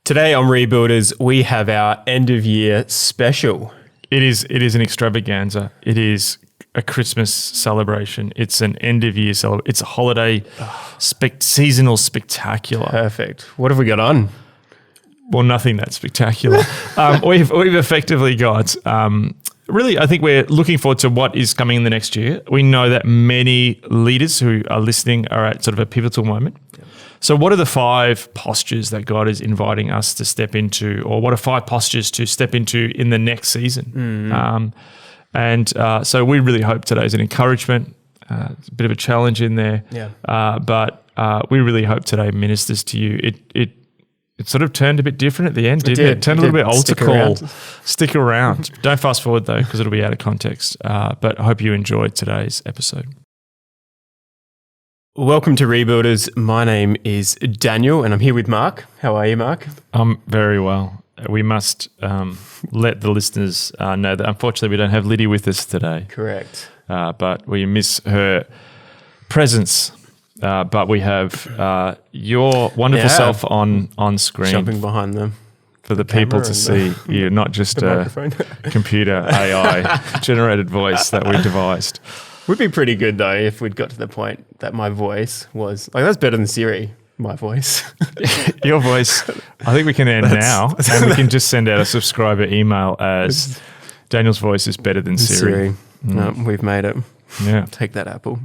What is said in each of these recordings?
Today on Rebuilders, we have our end of year special. It is an extravaganza. It is a Christmas celebration. It's an end of year celebration. It's a holiday, seasonal spectacular. Perfect. What have we got on? Well, nothing that spectacular. We've effectively got, really, I think we're looking forward to what is coming in the next year. We know that many leaders who are listening are at sort of a pivotal moment. Yep. So what are the 5 postures that God is inviting us to step into, or what are 5 postures to step into in the next season? So we really hope today is an encouragement. It's a bit of a challenge in there. Yeah. But we really hope today ministers to you. It sort of turned a bit different at the end, didn't it? It turned a little bit altar call. Stick around. Don't fast forward though, because it'll be out of context. But I hope you enjoyed today's episode. Welcome to Rebuilders. My name is Daniel and I'm here with Mark. How are you, Mark? I'm very well. We must let the listeners know that unfortunately we don't have Liddy with us today. Correct. But we miss her presence. But we have your wonderful self on screen. Jumping behind them. For the people to see you, not just a computer AI generated voice that we devised. Would be pretty good though if we'd got to the point that my voice was, like, that's better than Siri, my voice. Your voice, I think we can end now and we can just send out a subscriber email as Daniel's voice is better than Siri. No, we've made it. Yeah. Take that, Apple.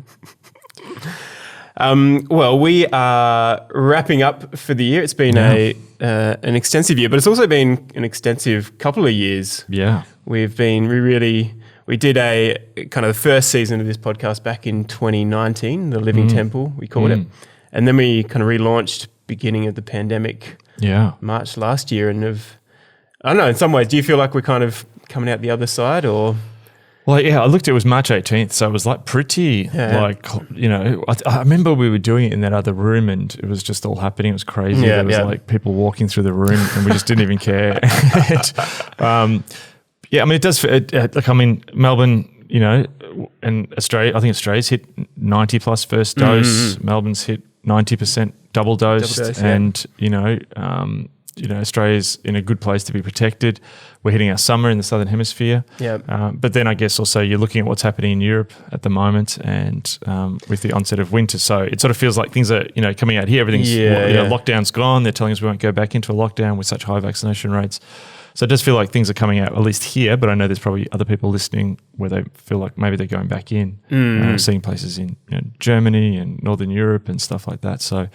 Well, we are wrapping up for the year. It's been an extensive year, but it's also been an extensive couple of years. Yeah. We did a kind of the first season of this podcast back in 2019, the Living Temple, we called it. And then we kind of relaunched beginning of the pandemic, March last year. And I don't know, in some ways, do you feel like we're kind of coming out the other side or... Well, yeah, I looked, it was March 18th, so it was like pretty, I remember we were doing it in that other room and it was just all happening. It was crazy. There was like people walking through the room and we just didn't even care. It does, Melbourne, and Australia, I think Australia's hit 90 plus first dose. Melbourne's hit 90% double dose. Australia's in a good place to be protected. We're hitting our summer in the Southern Hemisphere. But then I guess also you're looking at what's happening in Europe at the moment and with the onset of winter. So it sort of feels like things are, coming out here. Everything's, lockdown's gone. They're telling us we won't go back into a lockdown with such high vaccination rates. So it does feel like things are coming out, at least here, but I know there's probably other people listening where they feel like maybe they're going back in. Seeing places in Germany and Northern Europe and stuff like that. So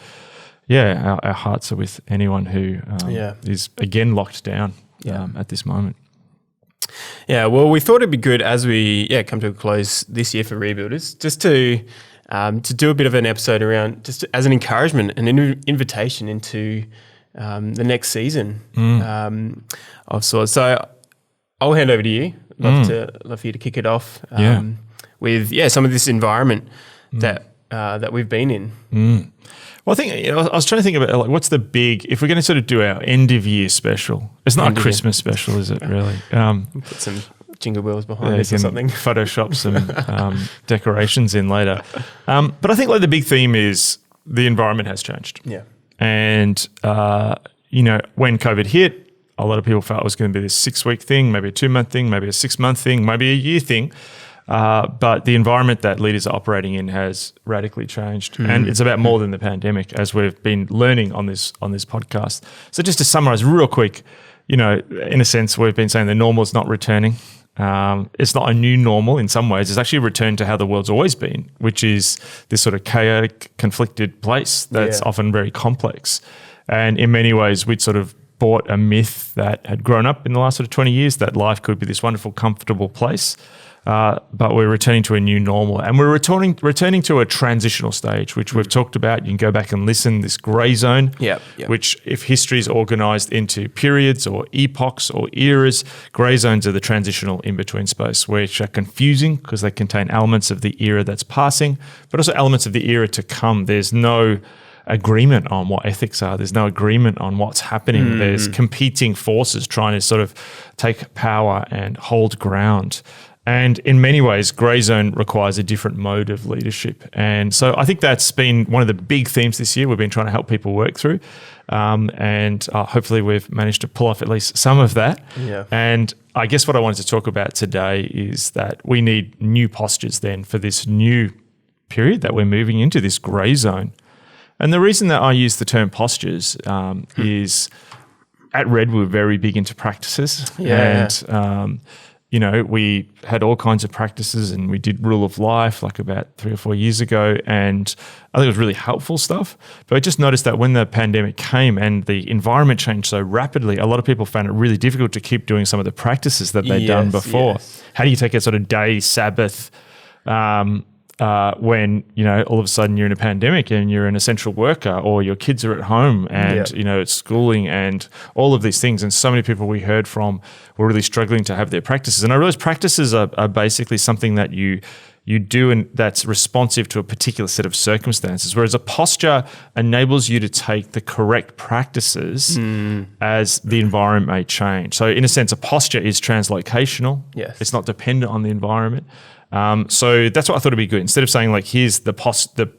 our hearts are with anyone who is again locked down at this moment. Yeah, well, we thought it'd be good as we come to a close this year for Rebuilders, just to do a bit of an episode around, just as an encouragement and an invitation into the next season of sorts. So I'll hand over to you. Love for you to kick it off with some of this environment that we've been in. Well, I think I was trying to think about what's the big, if we're going to sort of do our end of year special. It's not a Christmas special, is it? Really? Put some jingle bells behind us or something. Photoshop some decorations in later. But I think the big theme is the environment has changed. Yeah. And when COVID hit, a lot of people felt it was going to be this 6-week thing, maybe a 2-month thing, maybe a 6-month thing, maybe a year thing. But the environment that leaders are operating in has radically changed. And it's about more than the pandemic, as we've been learning on this podcast. So just to summarize real quick, in a sense, we've been saying the normal is not returning. It's not a new normal in some ways. It's actually a return to how the world's always been, which is this sort of chaotic, conflicted place that's often very complex. And in many ways, we'd sort of bought a myth that had grown up in the last sort of 20 years that life could be this wonderful, comfortable place. But we're returning to a new normal, and we're returning to a transitional stage, which we've talked about. You can go back and listen, this grey zone, which if history is organised into periods or epochs or eras, grey zones are the transitional in-between space, which are confusing because they contain elements of the era that's passing, but also elements of the era to come. There's no agreement on what ethics are. There's no agreement on what's happening. There's competing forces trying to sort of take power and hold ground. And in many ways, grey zone requires a different mode of leadership. And so I think that's been one of the big themes this year we've been trying to help people work through. And hopefully we've managed to pull off at least some of that. Yeah. And I guess what I wanted to talk about today is that we need new postures then for this new period that we're moving into, this grey zone. And the reason that I use the term postures is at Red, we're very big into practices. And we had all kinds of practices, and we did Rule of Life like about 3 or 4 years ago, and I think it was really helpful stuff. But I just noticed that when the pandemic came and the environment changed so rapidly, a lot of people found it really difficult to keep doing some of the practices that they'd done before. Yes. How do you take a sort of day Sabbath when all of a sudden you're in a pandemic and you're an essential worker, or your kids are at home and it's schooling and all of these things? And so many people we heard from were really struggling to have their practices. And I realized practices are basically something that you do and that's responsive to a particular set of circumstances, whereas a posture enables you to take the correct practices as the environment may change. So in a sense, a posture is translocational. Yes. It's not dependent on the environment. So that's what I thought would be good. Instead of saying like, here's the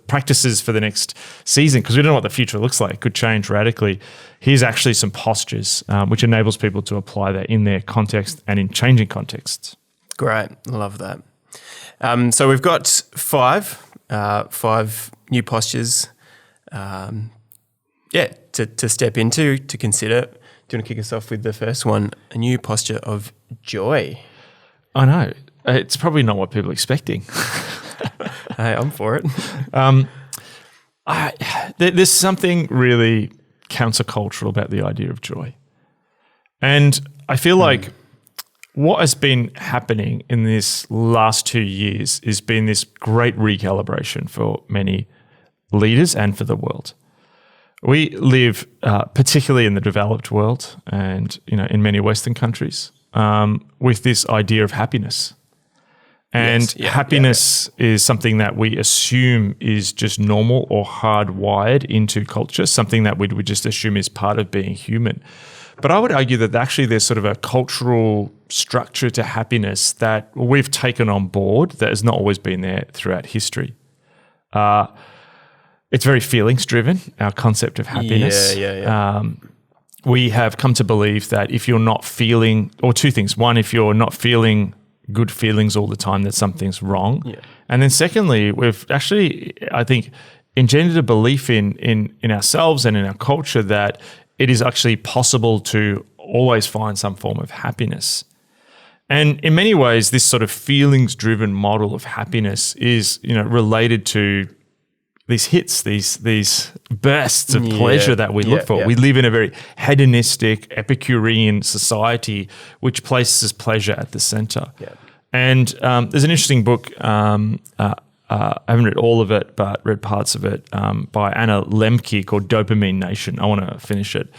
practices for the next season, because we don't know what the future looks like. It could change radically. Here's actually some postures, which enables people to apply that in their context and in changing contexts. Great. Love that. So we've got five new postures, to step into, to consider. Do you want to kick us off with the first one, a new posture of joy? I know. It's probably not what people are expecting. Hey, I'm for it. There's something really countercultural about the idea of joy. And I feel like what has been happening in this last 2 years has been this great recalibration for many leaders and for the world. We live, particularly in the developed world and in many Western countries, with this idea of happiness. And happiness is something that we assume is just normal or hardwired into culture, something that we would just assume is part of being human. But I would argue that actually there's sort of a cultural structure to happiness that we've taken on board that has not always been there throughout history. It's very feelings driven, our concept of happiness. We have come to believe that if you're not feeling, or two things. One, if you're not feeling good feelings all the time, that something's wrong. Yeah. And then secondly, we've actually, I think, engendered a belief in ourselves and in our culture that it is actually possible to always find some form of happiness. And in many ways, this sort of feelings-driven model of happiness is, related to these hits, these bursts of pleasure that we look for. We live in a very hedonistic, Epicurean society, which places pleasure at the center. Yeah. And there's an interesting book, I haven't read all of it, but read parts of it, by Anna Lemke called Dopamine Nation. I want to finish it.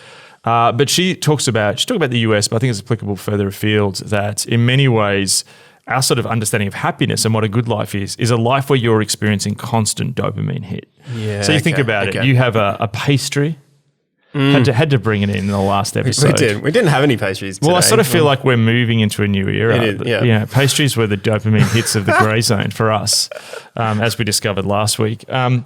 But she talks about the US, but I think it's applicable further afield, that in many ways, our sort of understanding of happiness and what a good life is a life where you're experiencing constant dopamine hit. Yeah, so you think about it, you have a pastry. Had to bring it in the last episode. We didn't have any pastries today. Well, I sort of feel like we're moving into a new era. Pastries were the dopamine hits of the grey zone for us, as we discovered last week. But,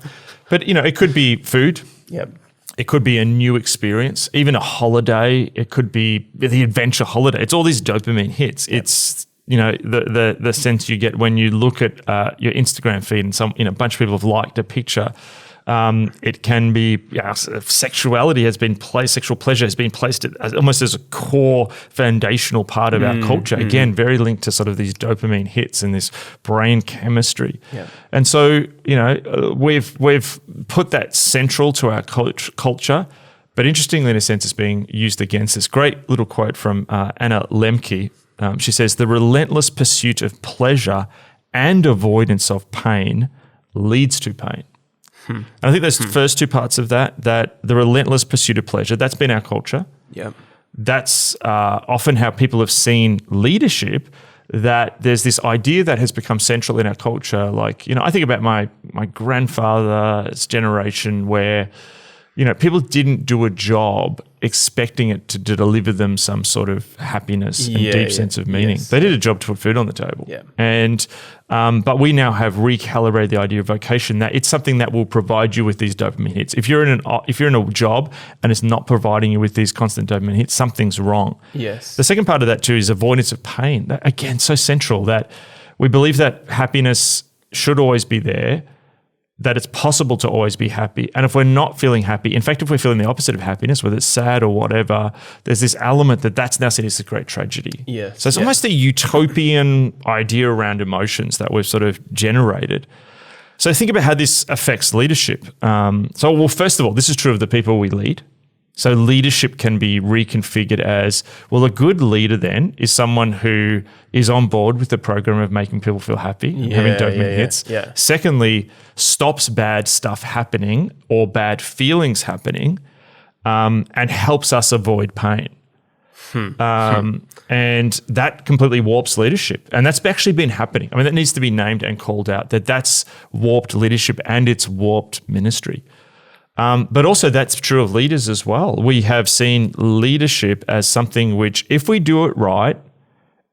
it could be food. Yep. It could be a new experience, even a holiday. It could be the adventure holiday. It's all these dopamine hits. Yep. It's the sense you get when you look at your Instagram feed and a bunch of people have liked a picture. It can be sexuality has been placed, sexual pleasure has been placed almost as a core foundational part of our culture. Again, very linked to sort of these dopamine hits and this brain chemistry. Yeah. And so, we've put that central to our culture, but interestingly, in a sense, it's being used against us. Great little quote from Anna Lemke. She says, "The relentless pursuit of pleasure and avoidance of pain leads to pain." And I think those first two parts of that the relentless pursuit of pleasure, that's been our culture. Yeah. That's often how people have seen leadership, that there's this idea that has become central in our culture. Like, I think about my grandfather's generation where, people didn't do a job expecting it to deliver them some sort of happiness and deep sense of meaning. Yes. They did a job to put food on the table. Yeah. And but we now have recalibrated the idea of vocation, that it's something that will provide you with these dopamine hits. If you're in a job and it's not providing you with these constant dopamine hits, something's wrong. Yes. The second part of that too is avoidance of pain. That, again, so central, that we believe that happiness should always be there, that it's possible to always be happy. And if we're not feeling happy, in fact, if we're feeling the opposite of happiness, whether it's sad or whatever, there's this element that's now seen as a great tragedy. Yes. So it's almost a utopian idea around emotions that we've sort of generated. So think about how this affects leadership. First of all, this is true of the people we lead. So leadership can be reconfigured as, well, a good leader then is someone who is on board with the program of making people feel happy and having dopamine hits. Yeah. Secondly, stops bad stuff happening or bad feelings happening, and helps us avoid pain. And that completely warps leadership. And that's actually been happening. I mean, that needs to be named and called out, that's warped leadership and it's warped ministry. But also that's true of leaders as well. We have seen leadership as something which, if we do it right,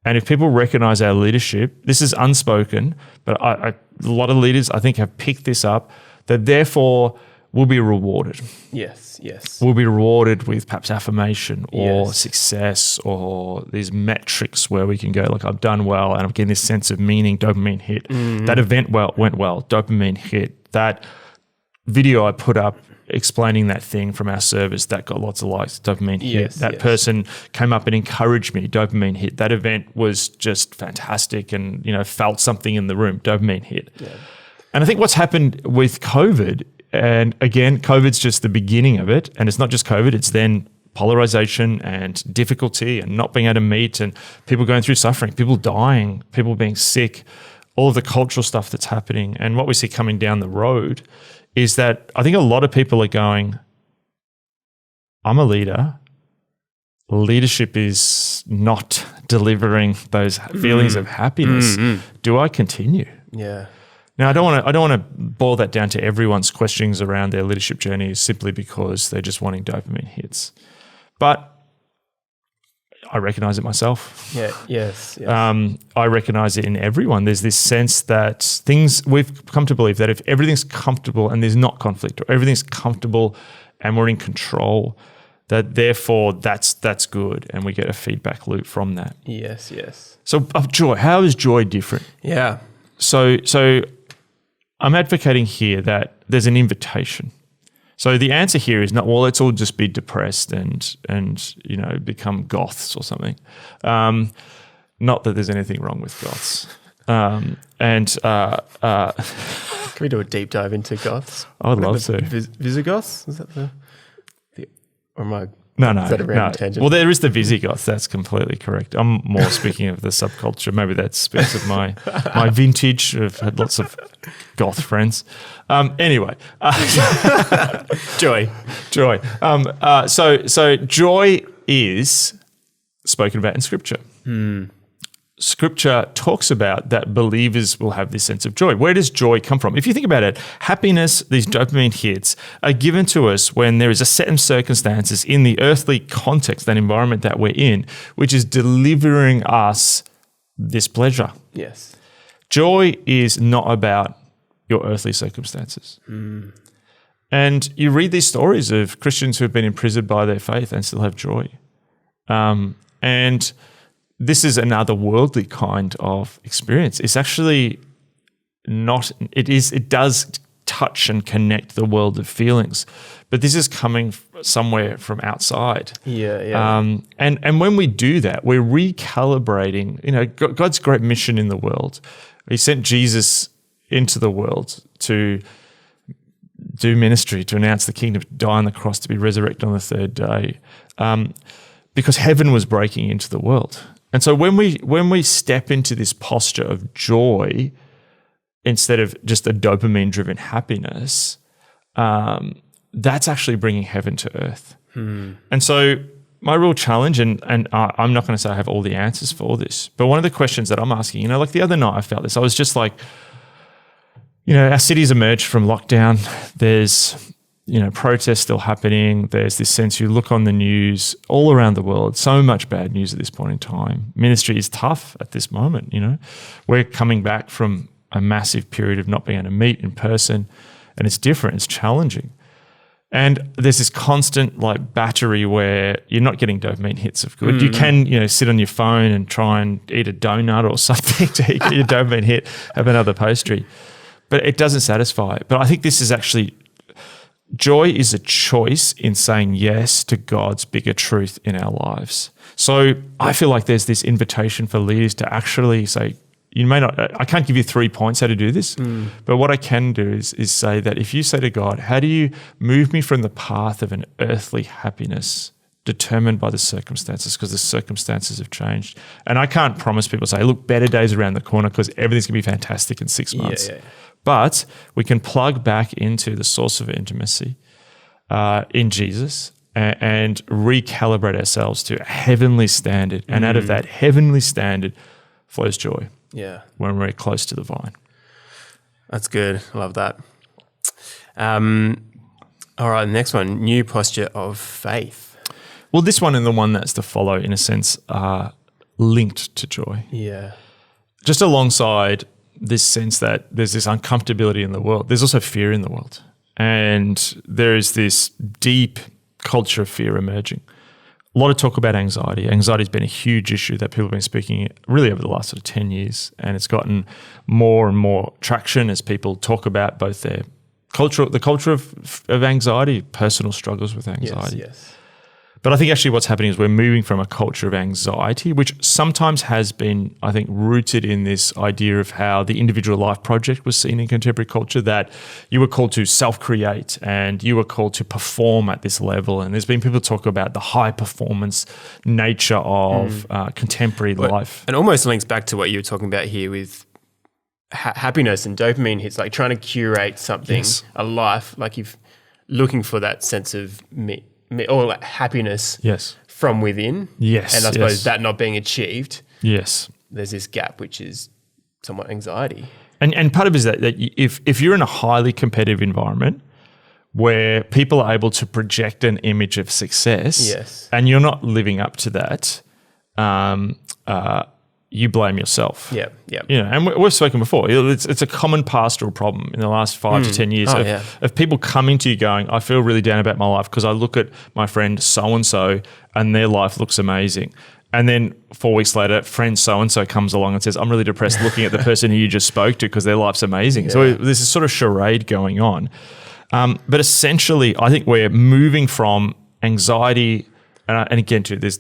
and if people recognize our leadership, this is unspoken, but a lot of leaders, I think, have picked this up, that therefore will be rewarded. Yes. We'll be rewarded with perhaps affirmation or success or these metrics where we can go, like, I've done well and I'm getting this sense of meaning, dopamine hit. That event went well, dopamine hit. That video I put up explaining that thing from our service that got lots of likes, dopamine hit. That person came up and encouraged me, dopamine hit. That event was just fantastic and, felt something in the room, dopamine hit. Yeah. And I think what's happened with COVID, and again, COVID's just the beginning of it, and it's not just COVID, it's then polarization and difficulty and not being able to meet and people going through suffering, people dying, people being sick, all of the cultural stuff that's happening. And what we see coming down the road is that I think a lot of people are going, I'm a leader. Leadership is not delivering those feelings of happiness. Do I continue? Yeah. Now, I don't want to boil that down to everyone's questionings around their leadership journey simply because they're just wanting dopamine hits. But I recognize it myself. Yeah. Yes. I recognize it in everyone. There's this sense that we've come to believe that if everything's comfortable and there's not conflict, or everything's comfortable and we're in control, that therefore that's good, and we get a feedback loop from that. Yes. So of joy, how is joy different? Yeah. So I'm advocating here that there's an invitation. So the answer here is not, well, let's all just be depressed and become goths or something. Not that there's anything wrong with goths. Can we do a deep dive into goths? I would love to. Visigoths? Is that the or am I? No. Is that a random tangent? Well, there is the Visigoths. That's completely correct. I'm more speaking of the subculture. Maybe that speaks of my vintage. I've had lots of goth friends. Anyway, joy. So joy is spoken about in Scripture. Scripture talks about that believers will have this sense of joy. Where does joy come from? If you think about it, happiness, these dopamine hits, are given to us when there is a set of circumstances in the earthly context, that environment that we're in, which is delivering us this pleasure. Yes. Joy is not about your earthly circumstances. And you read these stories of Christians who have been imprisoned by their faith and still have joy. And this is another worldly kind of experience. It's actually not, it does touch and connect the world of feelings, but this is coming somewhere from outside. Yeah. And when we do that, we're recalibrating, God's great mission in the world. He sent Jesus into the world to do ministry, to announce the kingdom, to die on the cross, to be resurrected on the third day, because heaven was breaking into the world. And so when we step into this posture of joy instead of just a dopamine-driven happiness, that's actually bringing heaven to earth. And so my real challenge, and I'm not going to say I have all the answers for all this, but one of the questions that I'm asking, like the other night I felt this, I was just like, our city's emerged from lockdown. There's, protests still happening. There's this sense, you look on the news all around the world, so much bad news at this point in time. Ministry is tough at this moment, We're coming back from a massive period of not being able to meet in person, and it's different, it's challenging. And there's this constant battery where you're not getting dopamine hits of good. You can, sit on your phone and try and eat a donut or something to get your dopamine hit, have another pastry. But it doesn't satisfy. But I think this is actually, joy is a choice in saying yes to God's bigger truth in our lives. So I feel like there's this invitation for leaders to actually say, I can't give you 3 points how to do this, but what I can do is say that if you say to God, how do you move me from the path of an earthly happiness determined by the circumstances, because the circumstances have changed. And I can't promise people, say, look, better days around the corner because everything's going to be fantastic in 6 months. Yeah. But we can plug back into the source of intimacy in Jesus and recalibrate ourselves to a heavenly standard. And out of that heavenly standard flows joy. Yeah. When we're close to the vine. That's good. I love that. All right, next one, new posture of faith. Well, this one and the one that's to follow, in a sense, are linked to joy. Yeah. Just alongside this sense that there's this uncomfortability in the world, there's also fear in the world. And there is this deep culture of fear emerging. A lot of talk about anxiety. Anxiety has been a huge issue that people have been speaking really over the last sort of 10 years. And it's gotten more and more traction as people talk about both the culture of anxiety, personal struggles with anxiety. Yes. But I think actually what's happening is we're moving from a culture of anxiety, which sometimes has been, I think, rooted in this idea of how the individual life project was seen in contemporary culture, that you were called to self-create and you were called to perform at this level. And there's been people talk about the high performance nature of contemporary life. It almost links back to what you were talking about here with happiness and dopamine hits, like trying to curate something, a life, like you're looking for that sense of or like happiness from within. Yes. And I suppose that not being achieved. Yes. There's this gap, which is somewhat anxiety. And part of it is that if you're in a highly competitive environment where people are able to project an image of success and you're not living up to that, you blame yourself. Yeah. And we've spoken before. It's a common pastoral problem in the last 5 to 10 years of people coming to you going, I feel really down about my life because I look at my friend so-and-so and their life looks amazing. And then 4 weeks later, friend so-and-so comes along and says, I'm really depressed looking at the person who you just spoke to because their life's amazing. Yeah. So there's this sort of charade going on. But essentially, I think we're moving from anxiety, and again, there's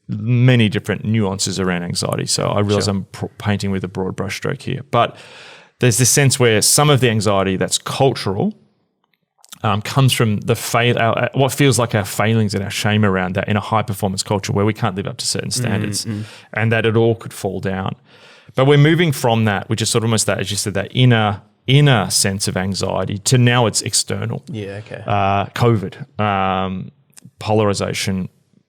many different nuances around anxiety. So I realize I'm painting with a broad brushstroke here. But there's this sense where some of the anxiety that's cultural comes from what feels like our failings and our shame around that in a high-performance culture where we can't live up to certain standards and that it all could fall down. But we're moving from that, which is sort of almost that, as you said, that inner sense of anxiety to now it's external. Yeah, okay. COVID, polarization,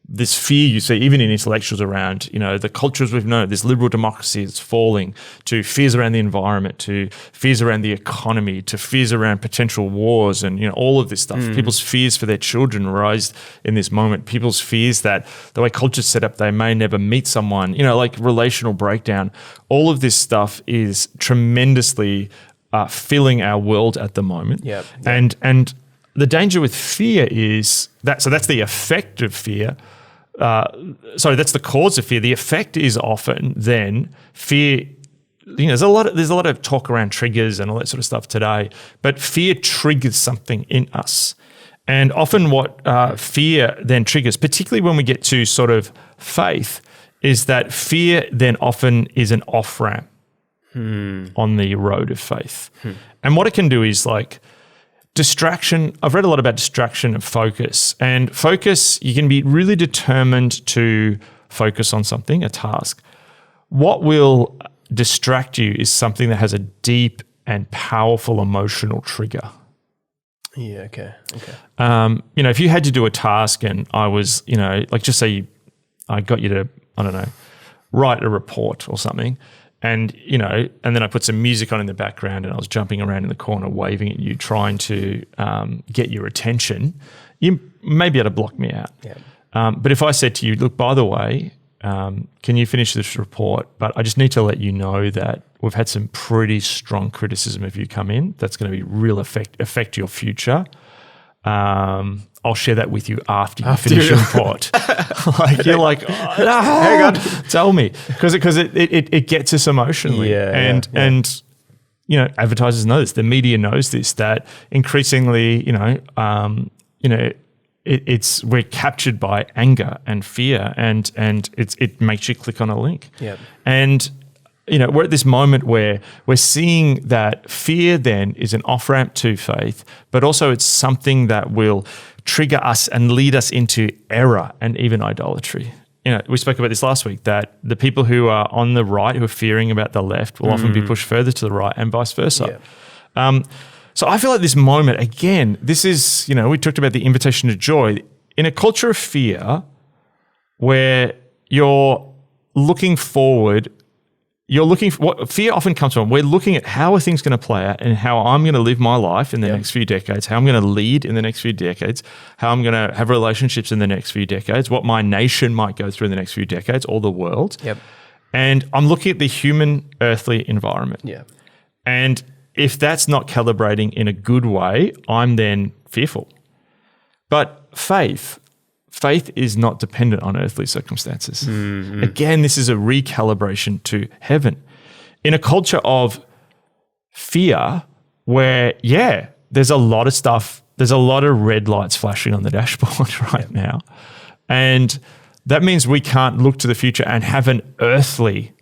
this fear you see even in intellectuals around, the cultures we've known, this liberal democracy is falling, to fears around the environment, to fears around the economy, to fears around potential wars and, all of this stuff. People's fears for their children rise in this moment. People's fears that the way culture's set up, they may never meet someone, like relational breakdown. All of this stuff is tremendously filling our world at the moment. Yep. And the danger with fear is that, so that's the effect of fear. That's the cause of fear. The effect is often then fear. There's a lot of talk around triggers and all that sort of stuff today, but fear triggers something in us. And often what fear then triggers, particularly when we get to sort of faith, is that fear then often is an off-ramp on the road of faith. And what it can do is like distraction. I've read a lot about distraction and focus. And focus, you can be really determined to focus on something, a task. What will distract you is something that has a deep and powerful emotional trigger. Yeah, okay. If you had to do a task and I was, just say I got you to, write a report or something, and and then I put some music on in the background, and I was jumping around in the corner, waving at you, trying to get your attention, you may be able to block me out. Yeah. But if I said to you, look, by the way, can you finish this report? But I just need to let you know that we've had some pretty strong criticism of you come in. That's going to be real affect your future. I'll share that with you after you finish your report. You're like, hang on, tell me, because it gets us emotionally, and advertisers know this, the media knows this, that increasingly, it's we're captured by anger and fear, and it makes you click on a link. Yeah. And we're at this moment where we're seeing that fear then is an off-ramp to faith, but also it's something that will trigger us and lead us into error and even idolatry. We spoke about this last week, that the people who are on the right, who are fearing about the left, will often be pushed further to the right, and vice versa. Yeah. So I feel like this moment, again, this is, we talked about the invitation to joy. In a culture of fear where you're looking forward, what fear often comes from, we're looking at how are things going to play out and how I'm going to live my life in the next few decades, how I'm going to lead in the next few decades, how I'm going to have relationships in the next few decades, what my nation might go through in the next few decades, or the world. Yep. And I'm looking at the human earthly environment. Yeah. And if that's not calibrating in a good way, I'm then fearful. But faith is not dependent on earthly circumstances. Mm-hmm. Again, this is a recalibration to heaven. In a culture of fear where, there's a lot of stuff, there's a lot of red lights flashing on the dashboard right now. And that means we can't look to the future and have an earthly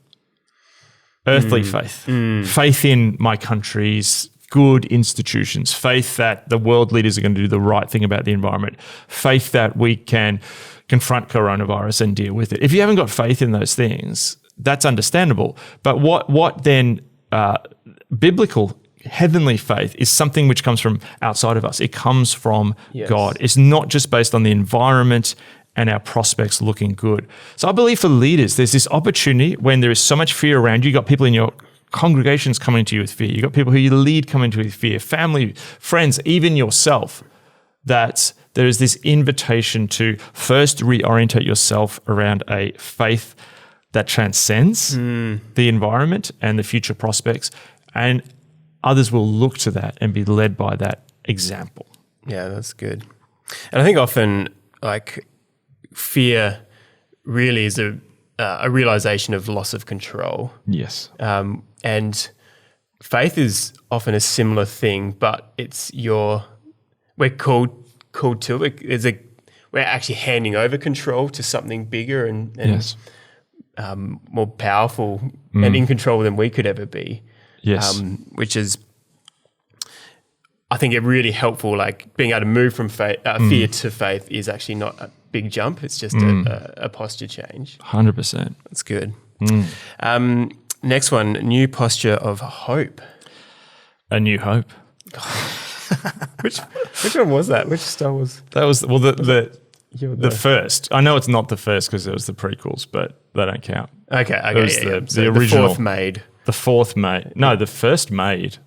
faith. Faith in my country's good institutions, faith that the world leaders are going to do the right thing about the environment, faith that we can confront coronavirus and deal with it. If you haven't got faith in those things, that's understandable. But what then biblical heavenly faith is something which comes from outside of us. It comes from God. It's not just based on the environment and our prospects looking good. So I believe for leaders, there's this opportunity when there is so much fear around you. You've got people in your congregations coming to you with fear. You've got people who you lead coming to you with fear, family, friends, even yourself, that there is this invitation to first reorientate yourself around a faith that transcends the environment and the future prospects, and others will look to that and be led by that example. Yeah, that's good. And I think often, fear really is a realization of loss of control. Yes. And faith is often a similar thing, but we're called to it. We're actually handing over control to something bigger and more powerful and in control than we could ever be. Yes. Which is, I think, it really helpful. Being able to move from fear to faith is actually not a big jump. It's just a posture change. 100%. That's good. Next one, new posture of hope. A New Hope. Which one was that? Which Star Wars? That was the first. I know it's not the first because it was the prequels, but they don't count. Okay. It was the original. The fourth made. The fourth made. No, the first made.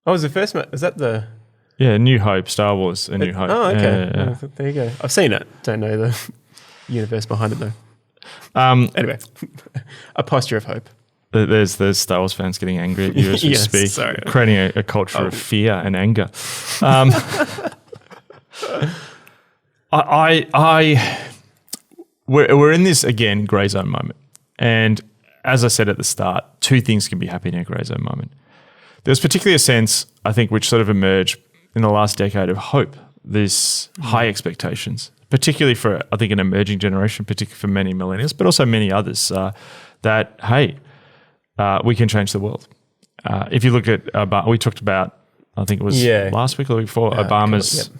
Oh, was the first made? Was that the... Yeah, New Hope, Star Wars, A New Hope. Oh, okay. Yeah. Oh, there you go. I've seen it. Don't know the universe behind it, though. Anyway, a posture of hope. There's Star Wars fans getting angry at you as we speak, sorry. creating a culture of fear and anger. We're in this, again, grey zone moment. And as I said at the start, two things can be happening in a grey zone moment. There's particularly a sense, I think, which sort of emerged in the last decade of hope, this high expectations, particularly for, I think, an emerging generation, particularly for many millennials, but also many others, that, hey, we can change the world. If you look at, we talked about, I think it was last week or the week before, Obama's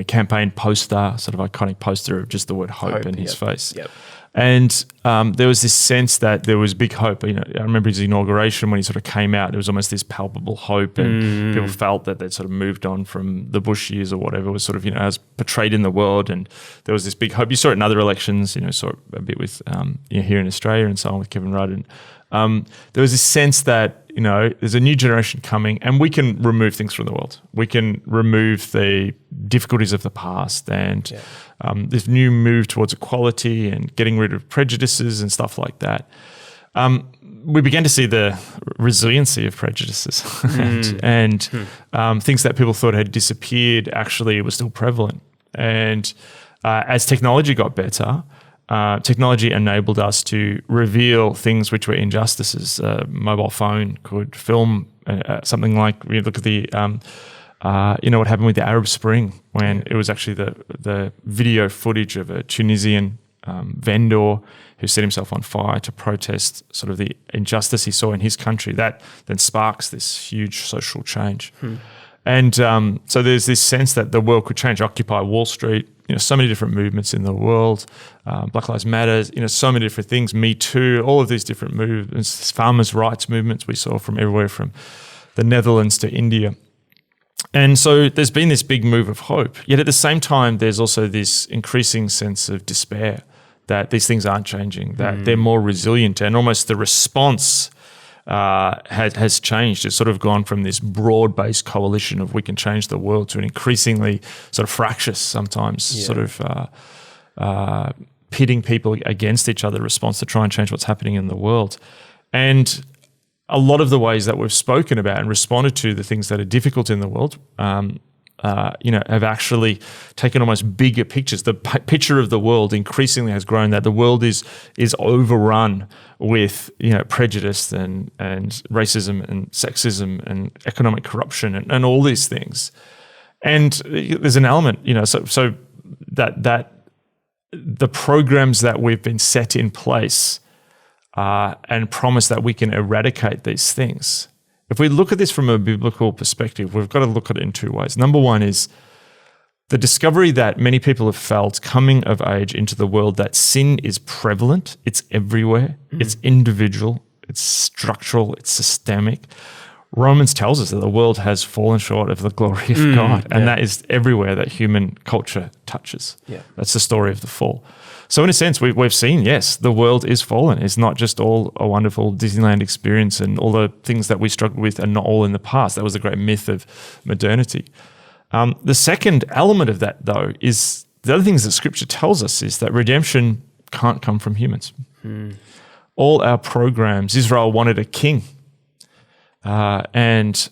campaign poster, sort of iconic poster of just the word hope in his face. Yep. And there was this sense that there was big hope. I remember his inauguration when he sort of came out, there was almost this palpable hope, and people felt that they'd sort of moved on from the Bush years or whatever was sort of, as portrayed in the world. And there was this big hope. You saw it in other elections, saw it a bit with here in Australia and so on with Kevin Rudd. And there was this sense that, there's a new generation coming and we can remove things from the world. We can remove the difficulties of the past and this new move towards equality and getting rid of prejudices and stuff like that. We began to see the resiliency of prejudices and things that people thought had disappeared actually were still prevalent. And as technology got better, technology enabled us to reveal things which were injustices. A mobile phone could film something like, we look at the, what happened with the Arab Spring when it was actually the video footage of a Tunisian vendor who set himself on fire to protest sort of the injustice he saw in his country. That then sparks this huge social change. And so there's this sense that the world could change. Occupy Wall Street, so many different movements in the world, Black Lives Matter, so many different things, Me Too, all of these different movements, farmers' rights movements we saw from everywhere from the Netherlands to India. And so there's been this big move of hope. Yet at the same time, there's also this increasing sense of despair that these things aren't changing, that they're more resilient, and almost the response has changed. It's sort of gone from this broad-based coalition of we can change the world to an increasingly sort of fractious, sometimes sort of pitting people against each other response to try and change what's happening in the world. And a lot of the ways that we've spoken about and responded to the things that are difficult in the world, have actually taken almost bigger pictures. The picture of the world increasingly has grown that the world is overrun with prejudice and racism and sexism and economic corruption and all these things. And there's an element, so that the programs that we've been set in place and promise that we can eradicate these things. If we look at this from a biblical perspective, we've got to look at it in two ways. Number one is the discovery that many people have felt coming of age into the world that sin is prevalent, it's everywhere, it's individual, it's structural, it's systemic. Romans tells us that the world has fallen short of the glory of God, and that is everywhere that human culture touches. Yeah. That's the story of the fall. So in a sense, we've seen, yes, the world is fallen. It's not just all a wonderful Disneyland experience, and all the things that we struggled with are not all in the past. That was the great myth of modernity. The second element of that, though, is the other things that Scripture tells us is that redemption can't come from humans. All our programs, Israel wanted a king. It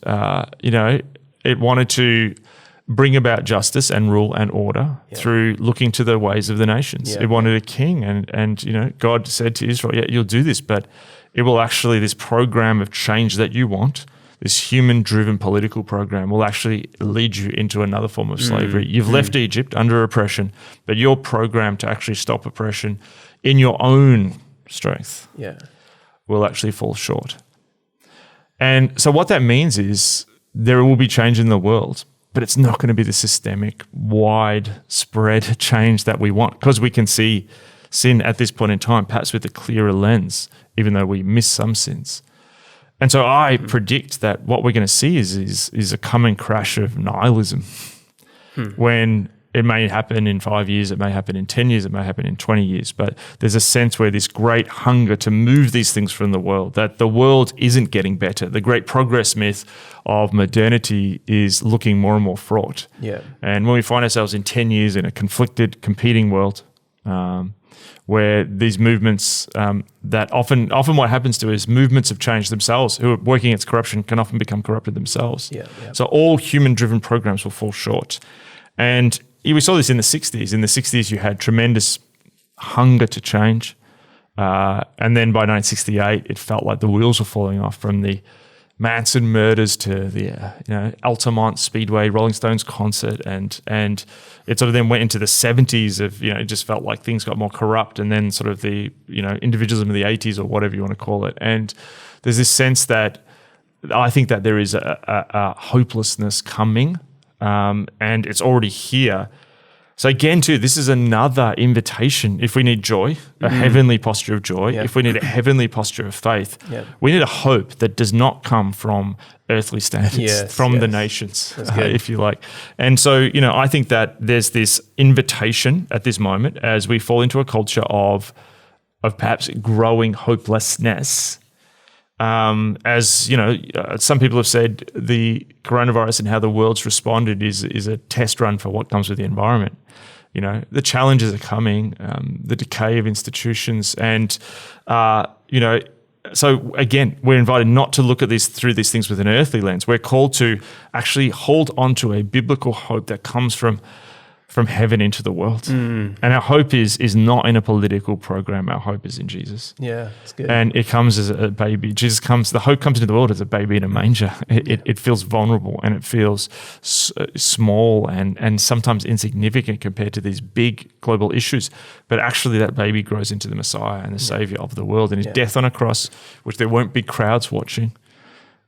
wanted to bring about justice and rule and order through looking to the ways of the nations. It wanted a king, and God said to Israel, "Yeah, you'll do this, but it will actually, this program of change that you want, this human-driven political program, will actually lead you into another form of slavery. You've left Egypt under oppression, but your program to actually stop oppression in your own strength will actually fall short." And so what that means is there will be change in the world, but it's not going to be the systemic, widespread change that we want, because we can see sin at this point in time, perhaps with a clearer lens, even though we miss some sins. And so I predict that what we're going to see is a coming crash of nihilism when it may happen in 5 years, it may happen in 10 years, it may happen in 20 years, but there's a sense where this great hunger to move these things from the world, that the world isn't getting better. The great progress myth of modernity is looking more and more fraught. Yeah. And when we find ourselves in 10 years in a conflicted, competing world, where these movements that often what happens to is movements of change themselves who are working against corruption can often become corrupted themselves. So all human-driven programs will fall short. And we saw this in the 60s. In the 60s, you had tremendous hunger to change. And then by 1968, it felt like the wheels were falling off, from the Manson murders to the Altamont Speedway Rolling Stones concert. And it sort of then went into the 70s of, it just felt like things got more corrupt. And then sort of the, individualism of the 80s, or whatever you want to call it. And there's this sense that I think that there is a hopelessness coming. And it's already here. So again, too, this is another invitation. If we need joy, a heavenly posture of joy, if we need a heavenly posture of faith, we need a hope that does not come from earthly standards, from the nations, if you like. And so, I think that there's this invitation at this moment as we fall into a culture of perhaps growing hopelessness. As some people have said, the coronavirus and how the world's responded is a test run for what comes with the environment. The challenges are coming, the decay of institutions, and so again, we're invited not to look at through these things with an earthly lens. We're called to actually hold on to a biblical hope that comes from heaven into the world. And our hope is not in a political program. Our hope is in Jesus. Yeah, that's good. And it comes as a baby. The hope comes into the world as a baby in a manger. It feels vulnerable and it feels small and sometimes insignificant compared to these big global issues. But actually that baby grows into the Messiah and the Savior of the world, and his death on a cross, which there won't be crowds watching.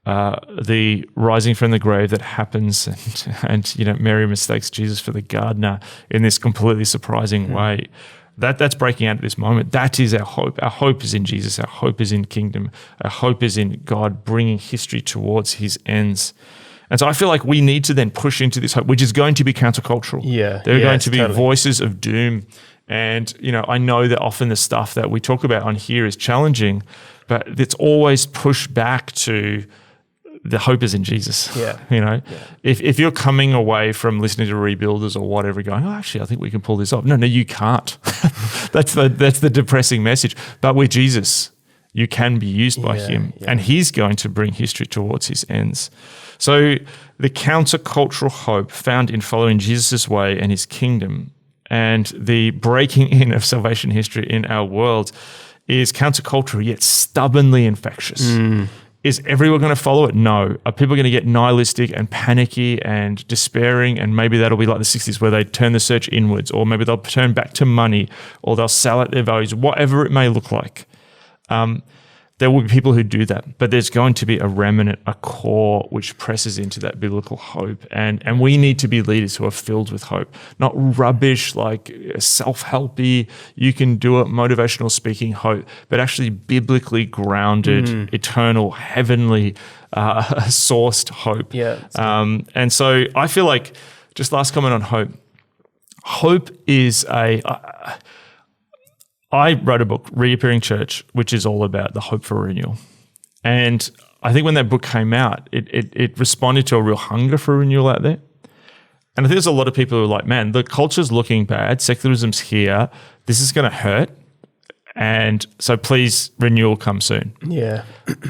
The rising from the grave that happens, and Mary mistakes Jesus for the gardener in this completely surprising way. That's breaking out at this moment. That is our hope. Our hope is in Jesus. Our hope is in kingdom. Our hope is in God bringing history towards his ends. And so I feel like we need to then push into this hope, which is going to be countercultural. There are going to be voices of doom. And, I know that often the stuff that we talk about on here is challenging, but it's always pushed back to the hope is in Jesus. If you're coming away from listening to Rebuilders or whatever going, actually, I think we can pull this off. No, you can't. That's the depressing message. But with Jesus, you can be used by him, and he's going to bring history towards his ends. So the countercultural hope found in following Jesus' way and his kingdom, and the breaking in of salvation history in our world is countercultural yet stubbornly infectious. Is everyone going to follow it? No. Are people going to get nihilistic and panicky and despairing? And maybe that'll be like the 60s where they turn the search inwards, or maybe they'll turn back to money, or they'll sell out their values, whatever it may look like. There will be people who do that, but there's going to be a remnant, a core which presses into that biblical hope. And we need to be leaders who are filled with hope, not rubbish like self-helpy, you can do it, motivational speaking hope, but actually biblically grounded, eternal, heavenly sourced hope. And so I feel like, just last comment on hope. Hope is I wrote a book, Reappearing Church, which is all about the hope for renewal. And I think when that book came out, it responded to a real hunger for renewal out there. And I think there's a lot of people who are like, man, the culture's looking bad, secularism's here, this is going to hurt. And so please, renewal come soon.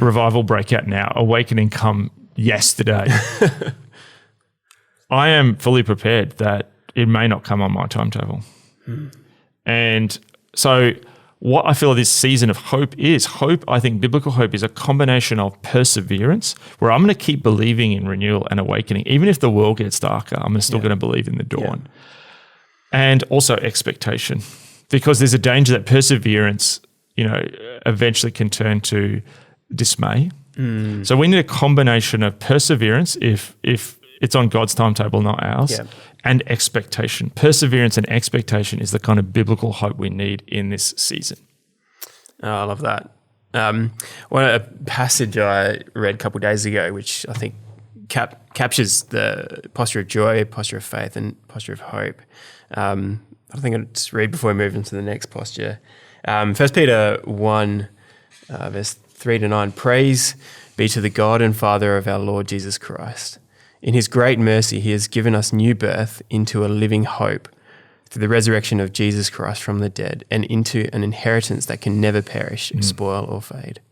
Revival break out now. Awakening come yesterday. I am fully prepared that it may not come on my timetable. And so what I feel this season of hope, I think biblical hope is a combination of perseverance, where I'm going to keep believing in renewal and awakening. Even if the world gets darker, I'm still going to believe in the dawn. And also expectation, because there's a danger that perseverance, eventually can turn to dismay. So we need a combination of perseverance, if it's on God's timetable, not ours, and expectation. Perseverance and expectation is the kind of biblical hope we need in this season. Oh, I love that. A passage I read a couple of days ago, which I think captures the posture of joy, posture of faith, and posture of hope. I think I'll just read before we move into the next posture. 1 Peter 1, verse 3-9, praise be to the God and Father of our Lord Jesus Christ. In his great mercy, he has given us new birth into a living hope through the resurrection of Jesus Christ from the dead, and into an inheritance that can never perish, spoil, or fade.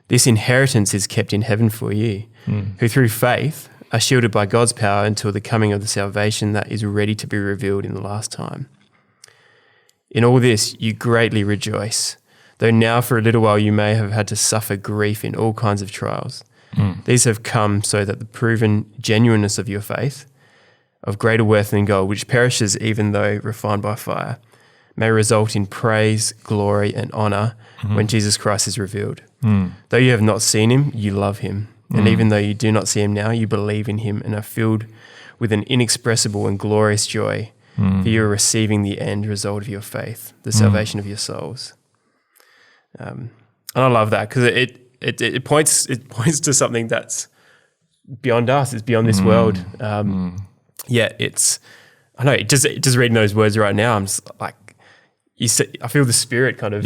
This inheritance is kept in heaven for you, who through faith are shielded by God's power until the coming of the salvation that is ready to be revealed in the last time. In all this you greatly rejoice, though now for a little while you may have had to suffer grief in all kinds of trials. These have come so that the proven genuineness of your faith, of greater worth than gold, which perishes even though refined by fire, may result in praise, glory, and honor when Jesus Christ is revealed. Though you have not seen him, you love him. And even though you do not see him now, you believe in him and are filled with an inexpressible and glorious joy, for you are receiving the end result of your faith, the salvation of your souls. And I love that because it points to something that's beyond us. It's beyond this world. Yeah, I know. Just reading those words right now, I'm just like, I feel the Spirit kind of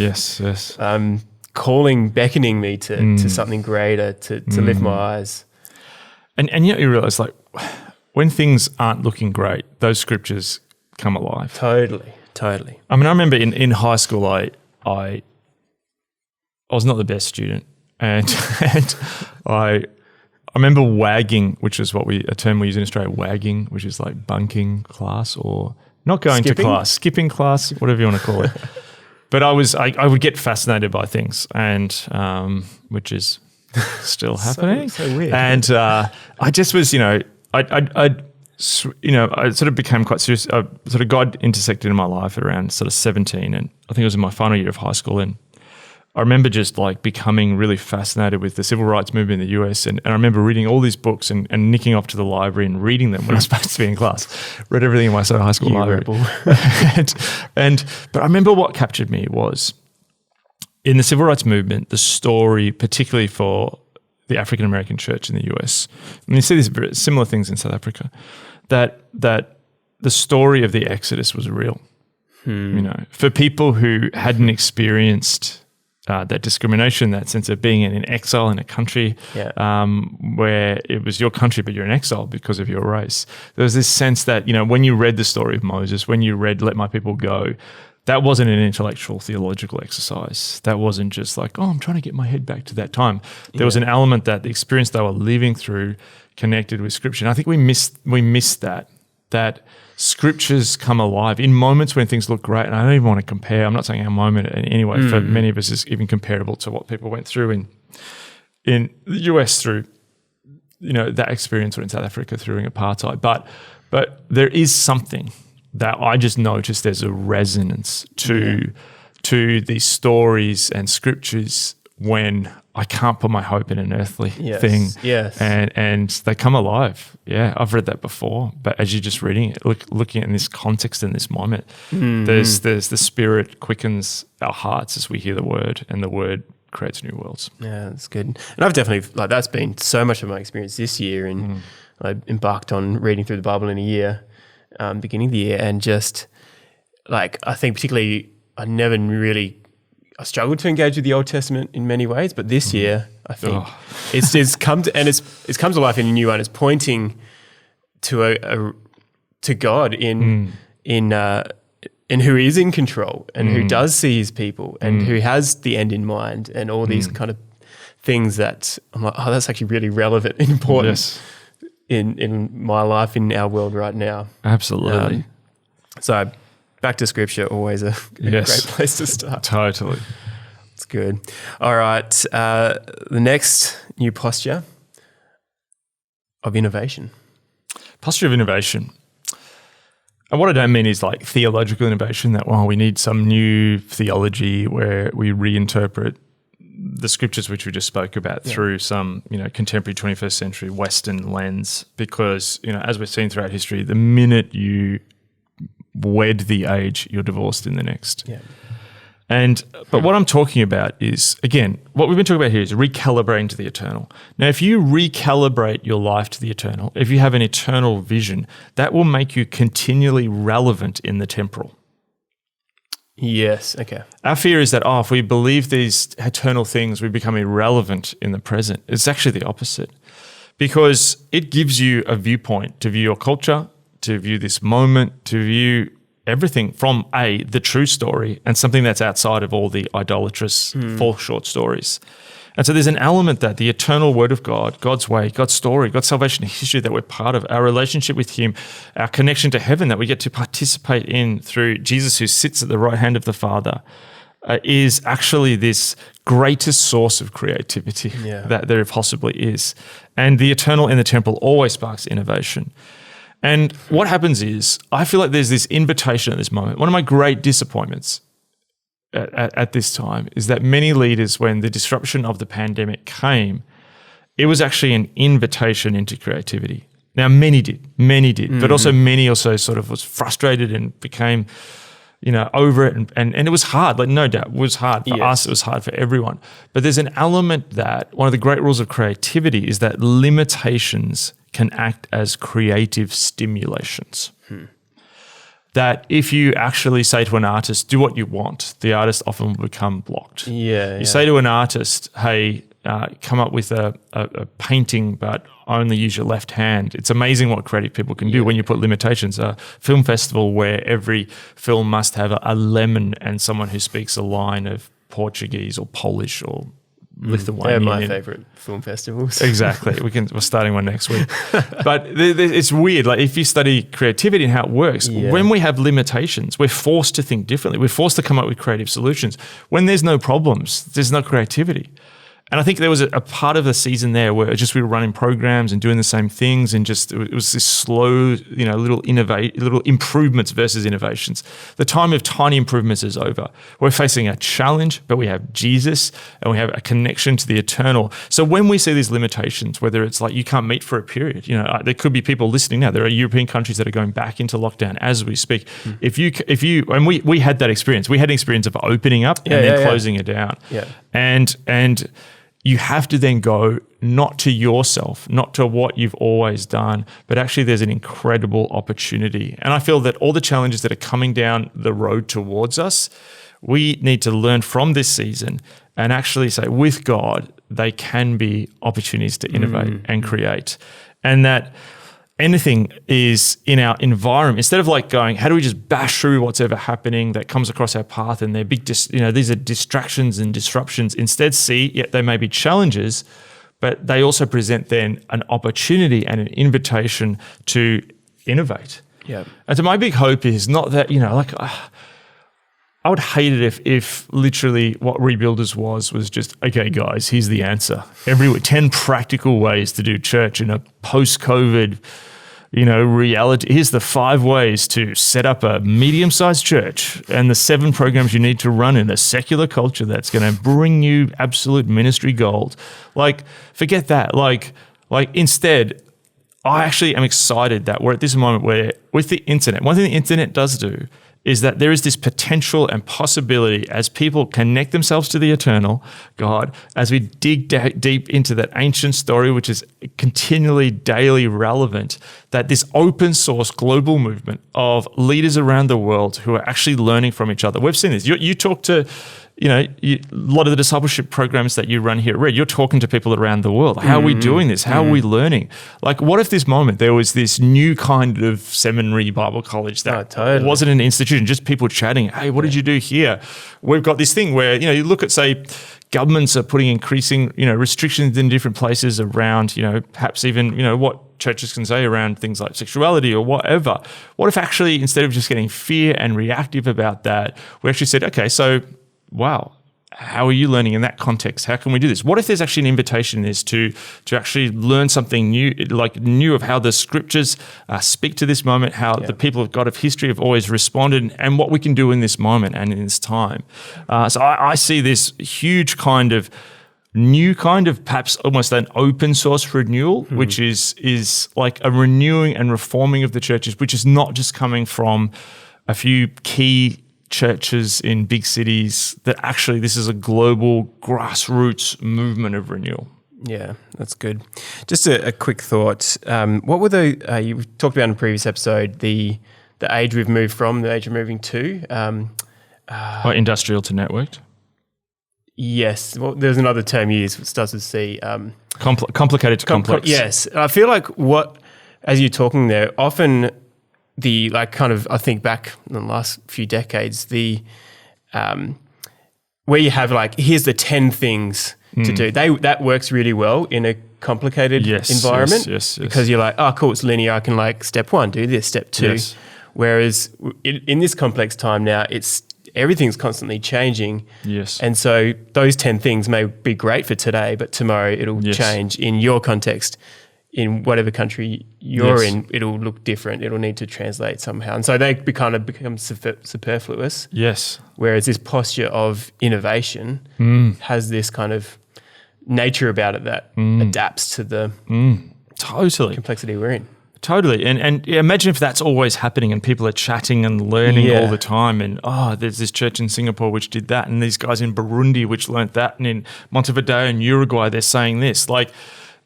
calling, beckoning me to something greater, to lift my eyes. And yet you realize, like, when things aren't looking great, those scriptures come alive. Totally. I mean, I remember in high school, I was not the best student, and I remember wagging, which is a term we use in Australia, wagging, which is like bunking class or not going to class, skipping class, whatever you want to call it. But I would get fascinated by things, and which is still happening. So weird. And I just was, I sort of became quite serious. Sort of God intersected in my life at around sort of 17, and I think it was in my final year of high school. And I remember just like becoming really fascinated with the civil rights movement in the US. And I remember reading all these books and nicking off to the library and reading them when I was supposed to be in class. Read everything in my sort of high school library. But I remember what captured me was in the civil rights movement, the story, particularly for the African American church in the US. And you see these similar things in South Africa, that the story of the Exodus was real. For people who hadn't experienced that discrimination, that sense of being in exile in a country where it was your country, but you're in exile because of your race. There was this sense that, when you read the story of Moses, when you read Let My People Go, that wasn't an intellectual theological exercise. That wasn't just like, I'm trying to get my head back to that time. There was an element that the experience they were living through connected with Scripture. And I think we missed that scriptures come alive in moments when things look great. And I don't even want to compare. I'm not saying our moment in any way for many of us is even comparable to what people went through in the US through, that experience, or in South Africa through apartheid. But there is something that I just noticed there's a resonance to these stories and scriptures when I can't put my hope in an earthly thing. Yes. And they come alive. Yeah, I've read that before. But as you're just reading it, looking at in this context in this moment, there's the Spirit quickens our hearts as we hear the word, and the word creates new worlds. Yeah, that's good. And I've definitely, that's been so much of my experience this year. And I embarked on reading through the Bible in a year, beginning of the year. And just I think particularly I struggled to engage with the Old Testament in many ways, but this year I think it's come to life in a new way. It's pointing to God in who is in control and who does see His people and who has the end in mind, and all these kind of things that I'm like, that's actually really relevant and important in my life, in our world right now. Absolutely. So back to Scripture, always a great place to start. Totally. It's good. All right. The next new posture of innovation. Posture of innovation. And what I don't mean is like theological innovation, that, we need some new theology where we reinterpret the scriptures which we just spoke about through some, contemporary 21st century Western lens. Because, as we've seen throughout history, the minute you wed the age, you're divorced in the next. Yeah. But what I'm talking about is, again, what we've been talking about here is recalibrating to the eternal. Now, if you recalibrate your life to the eternal, if you have an eternal vision, that will make you continually relevant in the temporal. Yes, okay. Our fear is that, if we believe these eternal things, we become irrelevant in the present. It's actually the opposite, because it gives you a viewpoint to view your culture, to view this moment, to view everything from the true story and something that's outside of all the idolatrous false short stories. And so there's an element that the eternal word of God, God's way, God's story, God's salvation history that we're part of, our relationship with Him, our connection to heaven that we get to participate in through Jesus who sits at the right hand of the Father, is actually this greatest source of creativity that there possibly is. And the eternal in the temple always sparks innovation. And what happens is, I feel like there's this invitation at this moment. One of my great disappointments at this time is that many leaders, when the disruption of the pandemic came, it was actually an invitation into creativity. Now, many did, but also many also sort of was frustrated and became, over it. And it was hard, like no doubt, it was hard for us. It was hard for everyone. But there's an element that one of the great rules of creativity is that limitations can act as creative stimulations. That if you actually say to an artist, do what you want, the artist often will become blocked. You say to an artist, hey, come up with a painting, but only use your left hand. It's amazing what creative people can do when you put limitations. A film festival where every film must have a lemon and someone who speaks a line of Portuguese or Polish or Lithuanian. They're my favourite film festivals. Exactly. We're starting one next week. But it's weird. Like if you study creativity and how it works, when we have limitations, we're forced to think differently. We're forced to come up with creative solutions. When there's no problems, there's no creativity. And I think there was a part of the season there where we were running programs and doing the same things, and just it was this slow, little improvements versus innovations. The time of tiny improvements is over. We're facing a challenge, but we have Jesus and we have a connection to the eternal. So when we see these limitations, whether it's like you can't meet for a period, there could be people listening now. There are European countries that are going back into lockdown as we speak. If you and we had that experience. We had an experience of opening up and then closing it down. And you have to then go not to yourself, not to what you've always done, but actually there's an incredible opportunity. And I feel that all the challenges that are coming down the road towards us, we need to learn from this season and actually say, with God, they can be opportunities to innovate and create. And that anything is in our environment, instead of like going, how do we just bash through what's ever happening that comes across our path, and they're big, these are distractions and disruptions. Instead, they may be challenges, but they also present then an opportunity and an invitation to innovate. And so my big hope is not that, I would hate it if literally what Rebuilders was just, okay, guys, here's the answer. 10 practical ways to do church in a post-COVID, reality. Here's the 5 ways to set up a medium-sized church and the 7 programs you need to run in a secular culture that's going to bring you absolute ministry gold. Like, forget that. Like instead, I actually am excited that we're at this moment where with the internet, one thing the internet does do is that there is this potential and possibility as people connect themselves to the eternal God, as we dig deep into that ancient story, which is continually, daily relevant, that this open source global movement of leaders around the world who are actually learning from each other. We've seen this. You talk to, a lot of the discipleship programs that you run here at Red, you're talking to people around the world. How are we doing this? How are we learning? Like, what if this moment there was this new kind of seminary Bible college that wasn't an institution, just people chatting, hey, what did you do here? We've got this thing where, you look at, say, governments are putting increasing, restrictions in different places around, perhaps even, what churches can say around things like sexuality or whatever. What if actually, instead of just getting fear and reactive about that, we actually said, okay, so wow, how are you learning in that context? How can we do this? What if there's actually an invitation is to actually learn something new of how the scriptures speak to this moment, how the people of God of history have always responded, and what we can do in this moment and in this time. So I see this huge new kind of perhaps almost an open source renewal, which is like a renewing and reforming of the churches, which is not just coming from a few key churches in big cities, that actually this is a global grassroots movement of renewal. Yeah, that's good. Just a quick thought. What were you talked about in the previous episode, the age we've moved from, the age we're moving to? Industrial to networked? Yes. Well, there's another term used, it starts with C. Complicated to complex. Yes. I feel like as you're talking there, often I think back in the last few decades, where you have here's the 10 things to do. That works really well in a complicated environment. Yes. Because you're like, oh, cool, it's linear. I can step 1, do this, step 2. Yes. Whereas in this complex time now, everything's constantly changing. Yes. And so those 10 things may be great for today, but tomorrow it'll change in your context. In whatever country you're in, it'll look different. It'll need to translate somehow. And so they become superfluous. Yes. Whereas this posture of innovation has this kind of nature about it that adapts to the totally complexity we're in. Totally. And imagine if that's always happening and people are chatting and learning all the time. And, there's this church in Singapore which did that. And these guys in Burundi which learnt that. And in Montevideo and Uruguay, they're saying this. Like,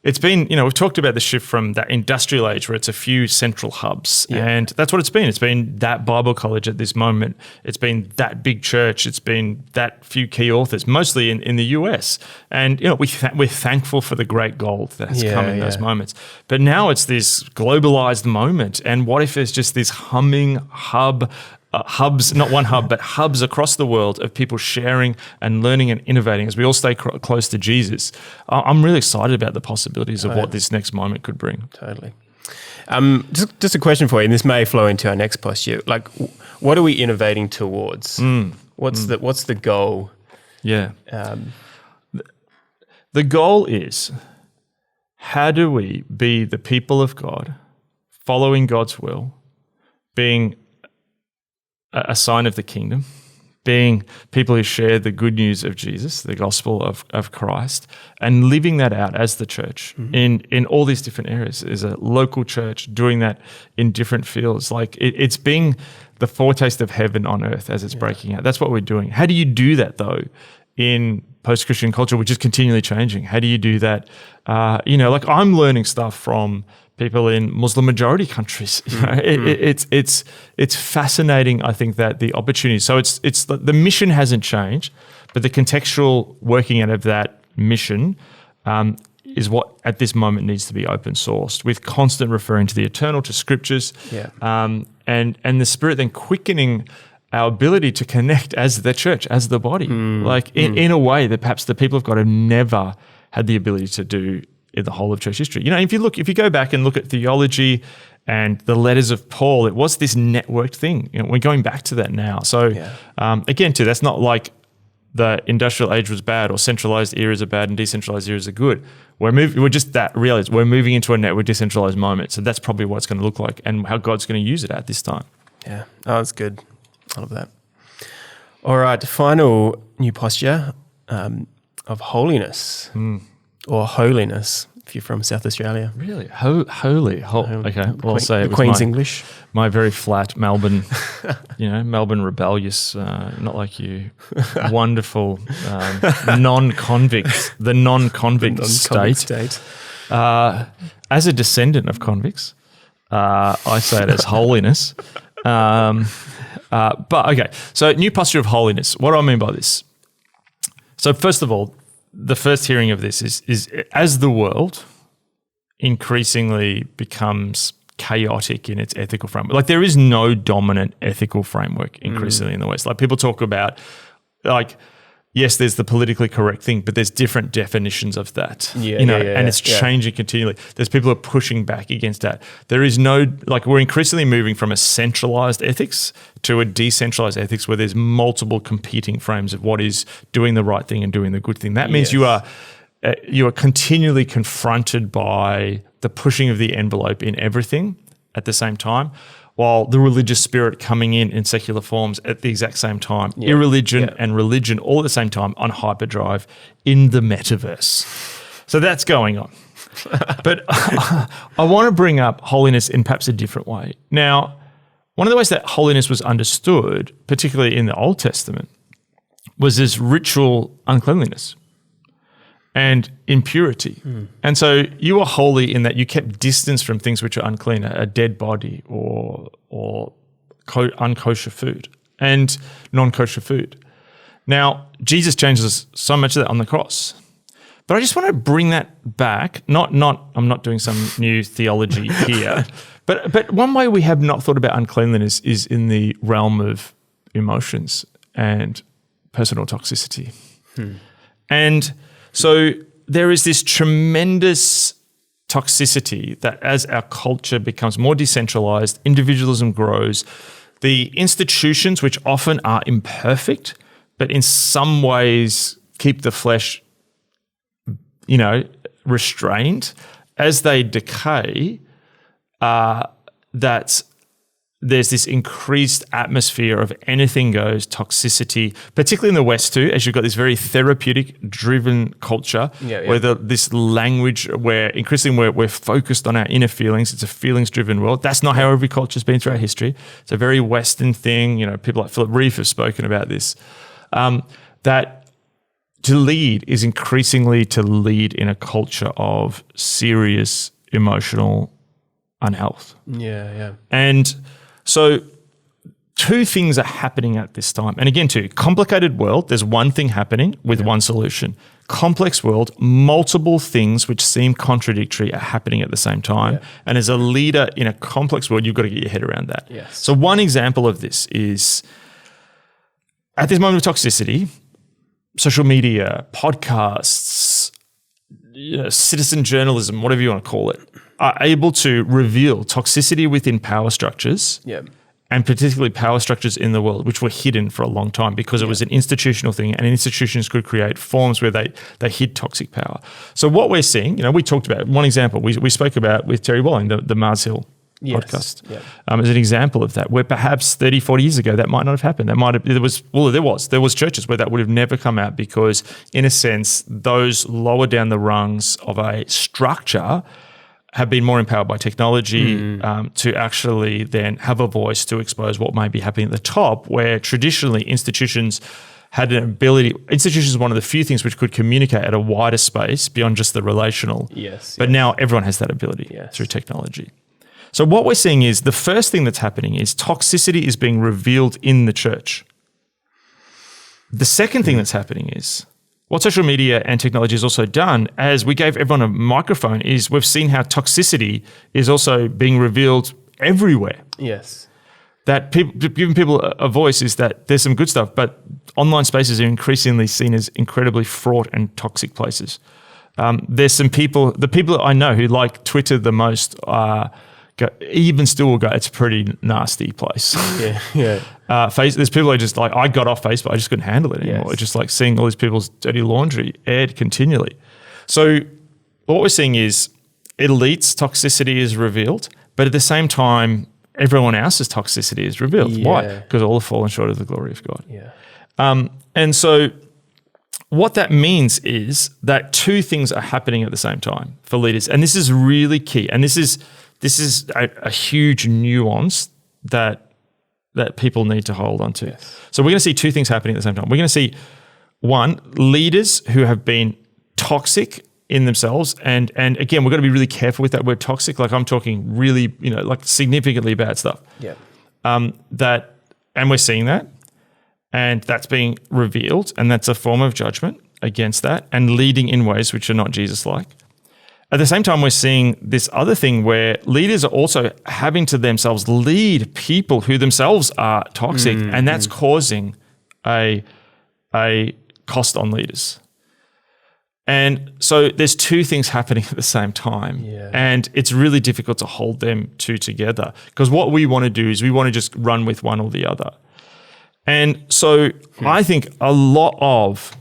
it's been, we've talked about the shift from that industrial age where it's a few central hubs. Yeah. And that's what it's been. It's been that Bible college at this moment. It's been that big church. It's been that few key authors, mostly in the US. And, we're thankful for the great gold that has come in those moments. But now it's this globalized moment. And what if there's just this humming hubs, not one hub, but hubs across the world of people sharing and learning and innovating as we all stay close to Jesus. I'm really excited about the possibilities of what this next moment could bring. Totally. Just a question for you, and this may flow into our next posture. Like, what are we innovating towards? What's the goal? Yeah. The goal is, how do we be the people of God, following God's will, being a sign of the kingdom, being people who share the good news of Jesus, the gospel of Christ, and living that out as the church in all these different areas. As a local church, doing that in different fields. Like it's being the foretaste of heaven on earth as it's breaking out. That's what we're doing. How do you do that though in post-Christian culture, which is continually changing? How do you do that? Like I'm learning stuff from people in Muslim majority countries. It's fascinating. I think that the opportunity. So it's the mission hasn't changed, but the contextual working out of that mission is what at this moment needs to be open sourced, with constant referring to the eternal, to scriptures, and the Spirit then quickening our ability to connect as the church, as the body, in a way that perhaps the people of God have never had the ability to do in the whole of church history. If you go back and look at theology and the letters of Paul, it was this networked thing. We're going back to that now. So again, too, that's not like the industrial age was bad or centralized eras are bad and decentralized eras are good. We're just that realize we're moving into a network decentralized moment. So that's probably what it's going to look like and how God's going to use it at this time. Yeah. Oh, that's good. I love that. All right. Final new posture of holiness. Or holiness, if you're from South Australia. Really? Holy. Okay, well, I'll say it was Queen's English. My very flat Melbourne, Melbourne rebellious, not like you, wonderful non-convict, the non-convict state. As a descendant of convicts, I say it as holiness. But okay, so new posture of holiness. What do I mean by this? So first of all, the first hearing of this is as the world increasingly becomes chaotic in its ethical framework. Like there is no dominant ethical framework increasingly in the West. Like people talk about, like, yes, there's the politically correct thing, but there's different definitions of that. And it's changing continually. There's people who are pushing back against that. There is we're increasingly moving from a centralized ethics to a decentralized ethics where there's multiple competing frames of what is doing the right thing and doing the good thing. That means you are continually confronted by the pushing of the envelope in everything at the same time, while the religious spirit coming in secular forms at the exact same time. Irreligion and religion all at the same time on hyperdrive in the metaverse. So that's going on. But I want to bring up holiness in perhaps a different way. Now, one of the ways that holiness was understood, particularly in the Old Testament, was this ritual uncleanliness and impurity. And so you were holy in that you kept distance from things which are unclean, a dead body or unkosher food and non-kosher food. Now, Jesus changes so much of that on the cross. But I just want to bring that back. I'm not doing some new theology here, but one way we have not thought about uncleanliness is in the realm of emotions and personal toxicity. And so there is this tremendous toxicity that as our culture becomes more decentralized, individualism grows, the institutions, which often are imperfect, but in some ways keep the flesh, restrained, as they decay, that's there's this increased atmosphere of anything goes, toxicity, particularly in the West too, as you've got this very therapeutic-driven culture where this language, where increasingly we're focused on our inner feelings. It's a feelings-driven world. That's not how every culture's been throughout history. It's a very Western thing. You know, people like Philip Reeve have spoken about this. That to lead is increasingly to lead in a culture of serious emotional unhealth. Yeah. And so two things are happening at this time. And again, too, complicated world, there's one thing happening with one solution. Complex world, multiple things which seem contradictory are happening at the same time. Yeah. And as a leader in a complex world, you've got to get your head around that. Yes. So one example of this is at this moment of toxicity, social media, podcasts, citizen journalism, whatever you want to call it, are able to reveal toxicity within power structures, and particularly power structures in the world, which were hidden for a long time because it was an institutional thing, and institutions could create forms where they hid toxic power. So what we're seeing, we talked about one example we spoke about with Terry Walling, the Mars Hill podcast, as an example of that, where perhaps 30, 40 years ago that might not have happened. There was churches where that would have never come out because, in a sense, those lower down the rungs of a structure have been more empowered by technology to actually then have a voice to expose what may be happening at the top, where traditionally institutions had an ability. Institutions are one of the few things which could communicate at a wider space beyond just the relational. But now everyone has that ability through technology. So what we're seeing is the first thing that's happening is toxicity is being revealed in the church. The second thing that's happening is what social media and technology has also done, as we gave everyone a microphone, is we've seen how toxicity is also being revealed everywhere. Yes. That giving people a voice is that there's some good stuff, but online spaces are increasingly seen as incredibly fraught and toxic places. There's some people, the people that I know who like Twitter the most even still will go, it's a pretty nasty place. There's people who just like, I got off Facebook, I just couldn't handle it anymore. It's just like seeing all these people's dirty laundry aired continually. So what we're seeing is elites' toxicity is revealed, but at the same time, everyone else's toxicity is revealed. Why? Because all have fallen short of the glory of God. And so what that means is that two things are happening at the same time for leaders. And this is really key. And this is a huge nuance that people need to hold on to. So we're going to see two things happening at the same time. We're going to see, one, leaders who have been toxic in themselves. And again, we've got to be really careful with that word toxic. Like I'm talking really, like significantly bad stuff. And we're seeing that. And that's being revealed. And that's a form of judgment against that and leading in ways which are not Jesus-like. At the same time, we're seeing this other thing where leaders are also having to themselves lead people who themselves are toxic, and that's causing a cost on leaders. And so there's two things happening at the same time, and it's really difficult to hold them two together because what we want to do is we want to just run with one or the other. And so I think a lot of,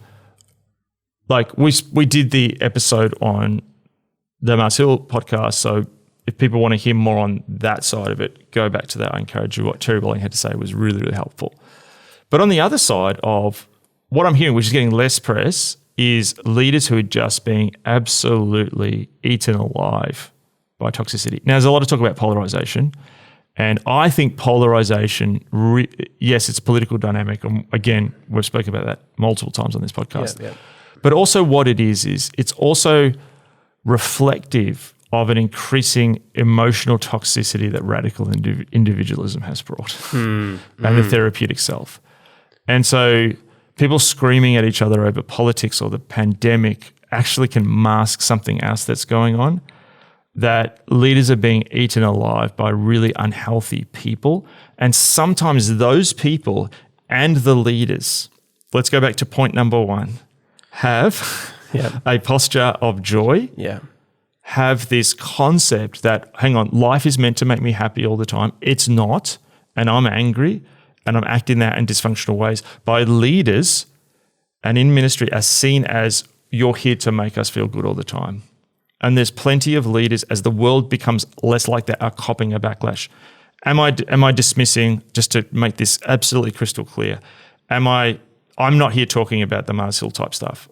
like we did the episode on the Mars Hill podcast. So if people want to hear more on that side of it, go back to that. I encourage you. What Terry Walling had to say was really, really helpful. But on the other side of what I'm hearing, which is getting less press, is leaders who are just being absolutely eaten alive by toxicity. Now, there's a lot of talk about polarization. And I think polarization, yes, it's a political dynamic. And again, we've spoken about that multiple times on this podcast. But also what it is it's also reflective of an increasing emotional toxicity that radical individualism has brought and the therapeutic self. And so people screaming at each other over politics or the pandemic actually can mask something else that's going on, that leaders are being eaten alive by really unhealthy people. And sometimes those people and the leaders, let's go back to point number one, have a posture of joy, have this concept that, hang on, life is meant to make me happy all the time. It's not, and I'm angry, and I'm acting that in dysfunctional ways. By leaders and in ministry are seen as, you're here to make us feel good all the time. And there's plenty of leaders, as the world becomes less like that, are copping a backlash. am I dismissing, just to make this absolutely crystal clear, I'm not here talking about the Mars Hill type stuff.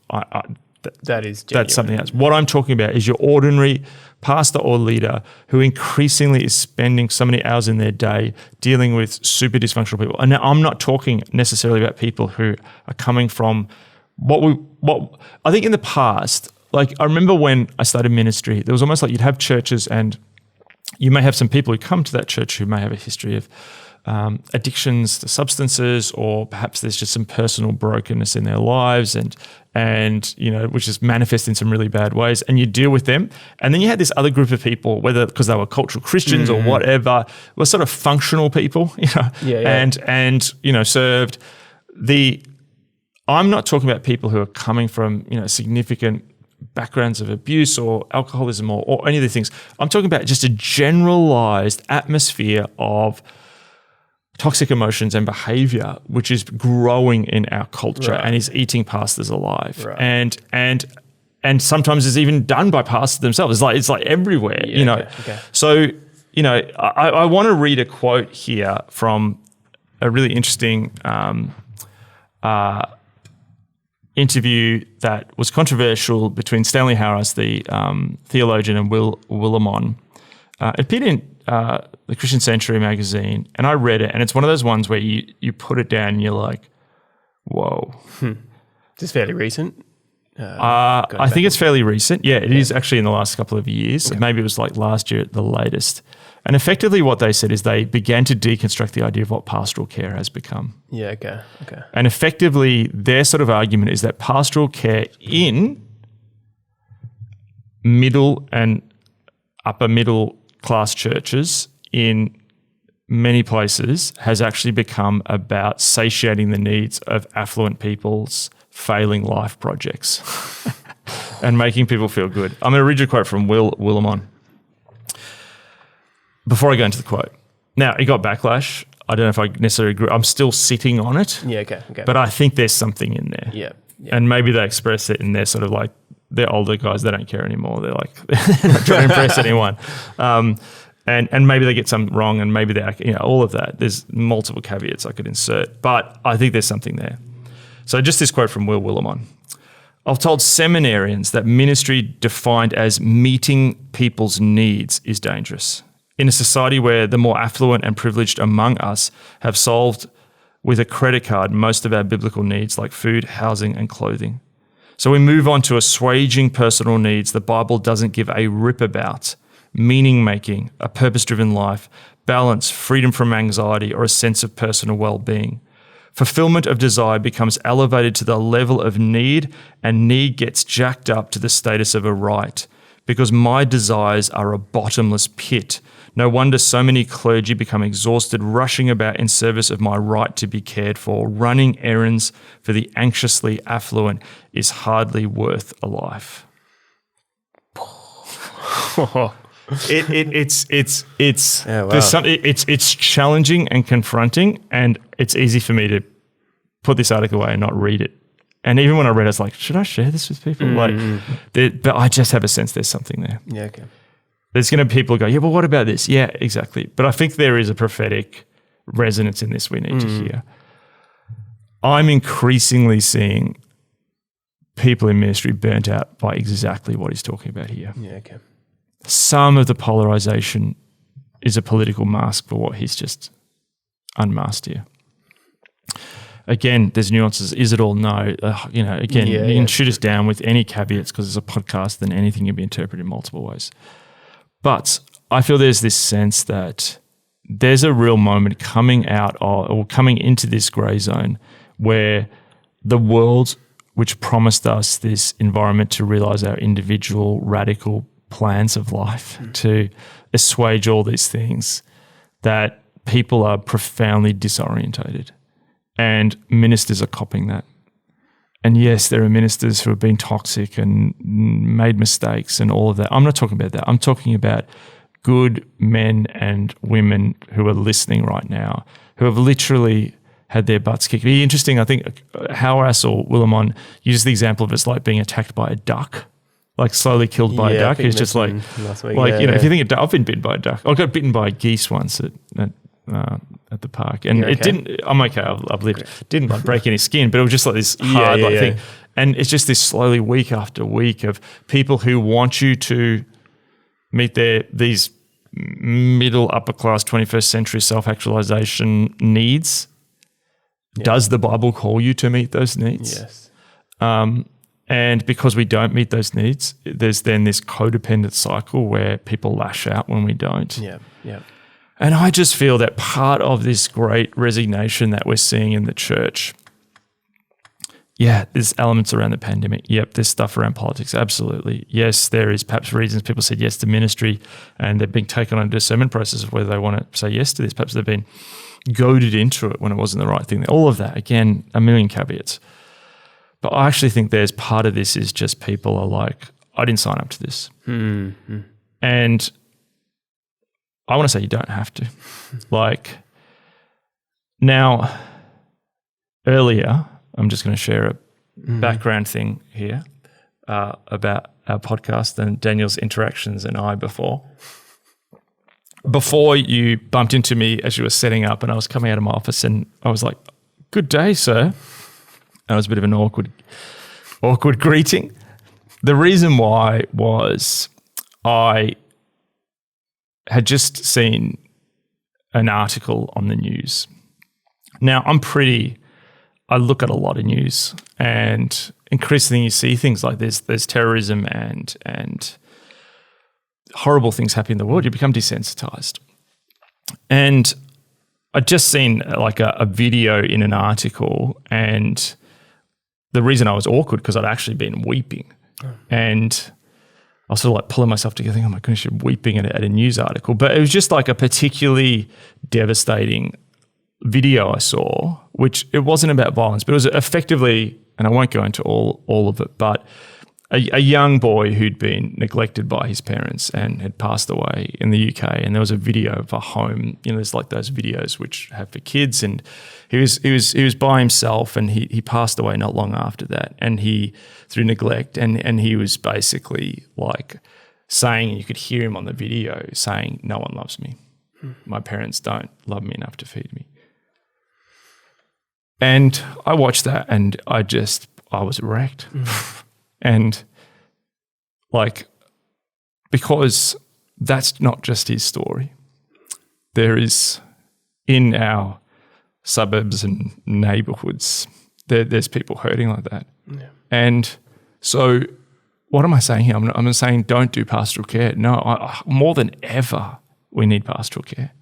That's something else. What I'm talking about is your ordinary pastor or leader who increasingly is spending so many hours in their day dealing with super dysfunctional people. And now I'm not talking necessarily about people who are coming from what I think in the past, like I remember when I started ministry, there was almost like you'd have churches and you may have some people who come to that church who may have a history of addictions to substances, or perhaps there's just some personal brokenness in their lives, and which is manifest in some really bad ways, and you deal with them. And then you had this other group of people, whether because they were cultural Christians or whatever, were sort of functional people, and served the. I'm not talking about people who are coming from significant backgrounds of abuse or alcoholism or any of these things. I'm talking about just a generalized atmosphere of toxic emotions and behavior, which is growing in our culture and is eating pastors alive. Right. And sometimes is even done by pastors themselves. It's like everywhere, Okay. So, I want to read a quote here from a really interesting interview that was controversial between Stanley Harris, the theologian, and Will Willimon. It appeared in the Christian Century magazine, and I read it, and it's one of those ones where you put it down and you're like, whoa. Is this fairly recent? I think it's fairly recent. Yeah, it is actually in the last couple of years. Okay. Maybe it was like last year at the latest. And effectively what they said is they began to deconstruct the idea of what pastoral care has become. Yeah, okay. And effectively their sort of argument is that pastoral care in middle and upper middle class churches in many places has actually become about satiating the needs of affluent people's failing life projects and making people feel good. I'm going to read you a quote from Will Willimon. Before I go into the quote. Now, it got backlash. I don't know if I necessarily agree. I'm still sitting on it. Yeah, okay. But I think there's something in there. Yeah. And maybe they express it in their sort of like, they're older guys, they don't care anymore. They're like, they're not trying to impress anyone. And maybe they get something wrong, and maybe they're, all of that. There's multiple caveats I could insert, but I think there's something there. So just this quote from Will Willimon. I've told seminarians that ministry defined as meeting people's needs is dangerous. In a society where the more affluent and privileged among us have solved with a credit card most of our biblical needs like food, housing, and clothing. So we move on to assuaging personal needs the Bible doesn't give a rip about: meaning-making, a purpose-driven life, balance, freedom from anxiety, or a sense of personal well-being. Fulfillment of desire becomes elevated to the level of need, and need gets jacked up to the status of a right, because my desires are a bottomless pit. No wonder so many clergy become exhausted, rushing about in service of my right to be cared for. Running errands for the anxiously affluent is hardly worth a life. It's challenging and confronting, and it's easy for me to put this article away and not read it. And even when I read it, I was like, should I share this with people? But I just have a sense there's something there. Yeah, okay. There's going to be people who go, yeah, but what about this? Yeah, exactly. But I think there is a prophetic resonance in this we need to hear. I'm increasingly seeing people in ministry burnt out by exactly what he's talking about here. Yeah, okay. Some of the polarization is a political mask for what he's just unmasked here. Again, there's nuances. Is it all? No. You can shoot us down with any caveats because it's a podcast, then anything can be interpreted in multiple ways. But I feel there's this sense that there's a real moment coming out of, or coming into this grey zone where the world, which promised us this environment to realise our individual radical plans of life, to assuage all these things, that people are profoundly disorientated. And ministers are copying that. And yes, there are ministers who have been toxic and made mistakes and all of that. I'm not talking about that. I'm talking about good men and women who are listening right now, who have literally had their butts kicked. It'd be interesting, I think Howard or Willimon uses the example of it's like being attacked by a duck. like slowly killed by a I duck. think He's just like, last week, if you think of duck, I've been bitten by a duck. I got bitten by geese once at the park, and You're it okay? didn't. I'm okay. I've lived. Didn't like break any skin, but it was just like this hard thing. And it's just this slowly week after week of people who want you to meet these middle upper class 21st century self-actualization needs. Yeah. Does the Bible call you to meet those needs? Yes. And because we don't meet those needs, there's then this codependent cycle where people lash out when we don't. Yeah. And I just feel that part of this great resignation that we're seeing in the church, there's elements around the pandemic. Yep, there's stuff around politics. Absolutely. Yes, there is perhaps reasons people said yes to ministry and they've been taken on a discernment process of whether they want to say yes to this. Perhaps they've been goaded into it when it wasn't the right thing. All of that, again, a million caveats. But I actually think there's part of this is just people are like, I didn't sign up to this. Mm-hmm. And I want to say you don't have to. Like, now, earlier, I'm just going to share a background thing here about our podcast and Daniel's interactions and I before. Before you bumped into me as you were setting up and I was coming out of my office and I was like, "Good day, sir." And it was a bit of an awkward greeting. The reason why was I had just seen an article on the news. Now, I look at a lot of news and increasingly you see things like this. There's terrorism and horrible things happening in the world. You become desensitized. And I'd just seen like a video in an article, and the reason I was awkward because I'd actually been weeping. And I was sort of like pulling myself together, oh my goodness, you're weeping at a news article. But it was just like a particularly devastating video I saw, which it wasn't about violence, but it was effectively, and I won't go into all of it, but a young boy who'd been neglected by his parents and had passed away in the UK. And there was a video of a home, there's like those videos which have for kids, and he was by himself, and he passed away not long after that. And he, through neglect, and he was basically like saying, and you could hear him on the video saying, "No one loves me. My parents don't love me enough to feed me." And I watched that and I was wrecked. And like, because that's not just his story. There is, in our suburbs and neighborhoods, there's people hurting like that. Yeah. And so what am I saying here? I'm saying don't do pastoral care. No, more than ever, we need pastoral care.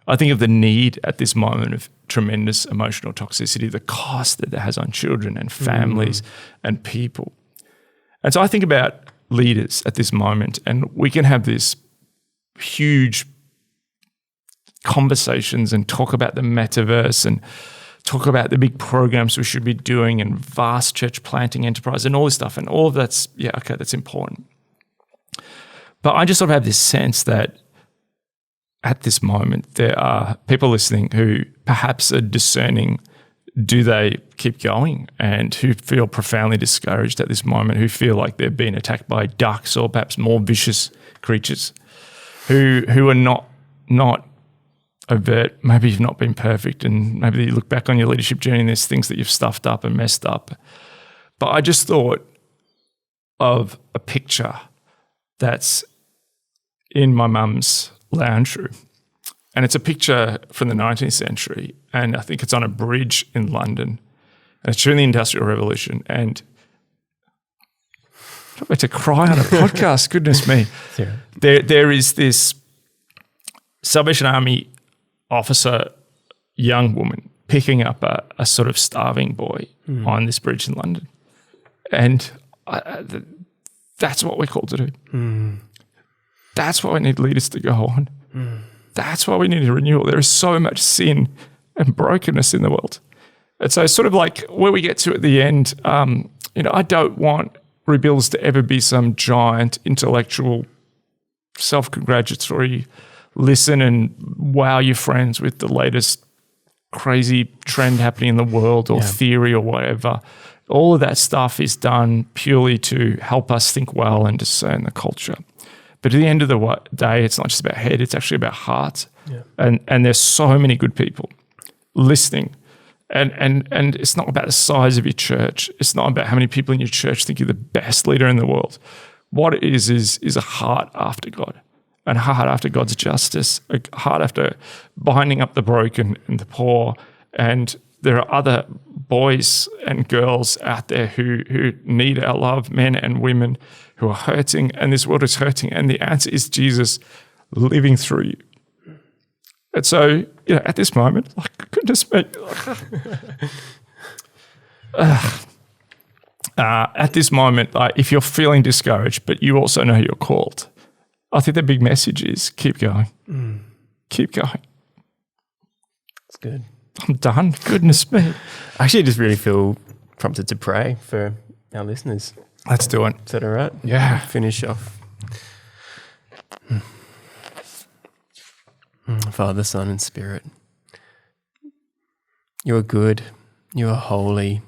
I think of the need at this moment of tremendous emotional toxicity, the cost that has on children and families and people. And so I think about leaders at this moment, and we can have this huge conversations and talk about the metaverse and talk about the big programs we should be doing and vast church planting enterprise and all this stuff. And all of that's, that's important. But I just sort of have this sense that at this moment, there are people listening who perhaps are discerning, do they keep going, and who feel profoundly discouraged at this moment, who feel like they're being attacked by ducks or perhaps more vicious creatures, who are not overt. Maybe you've not been perfect, and maybe you look back on your leadership journey and there's things that you've stuffed up and messed up. But I just thought of a picture that's in my mum's lounge room. And it's a picture from the 19th century, and I think it's on a bridge in London. And it's during the Industrial Revolution. And I'm about to cry on a podcast, goodness me. There is this Salvation Army officer, young woman, picking up a sort of starving boy on this bridge in London. And that's what we're called to do. That's why we need leaders to go on. That's why we need a renewal. There is so much sin and brokenness in the world. And so sort of like where we get to at the end, I don't want Rebuilds to ever be some giant intellectual, self-congratulatory, listen and wow your friends with the latest crazy trend happening in the world or theory or whatever. All of that stuff is done purely to help us think well and discern the culture. But at the end of the day, it's not just about head, it's actually about heart. Yeah. And there's so many good people listening. And it's not about the size of your church. It's not about how many people in your church think you're the best leader in the world. What it is a heart after God, and a heart after God's justice, a heart after binding up the broken and the poor. And there are other boys and girls out there who need our love, men and women who are hurting, and this world is hurting. And the answer is Jesus living through you. And so, at this moment, like, goodness me, at this moment, like, if you're feeling discouraged, but you also know you're called, I think the big message is keep going. Keep going. It's good. I'm done. Goodness me. I actually just really feel prompted to pray for our listeners. Let's do it. Is that all right? Yeah. Finish off. Father, Son, and Spirit, you are good. You are holy.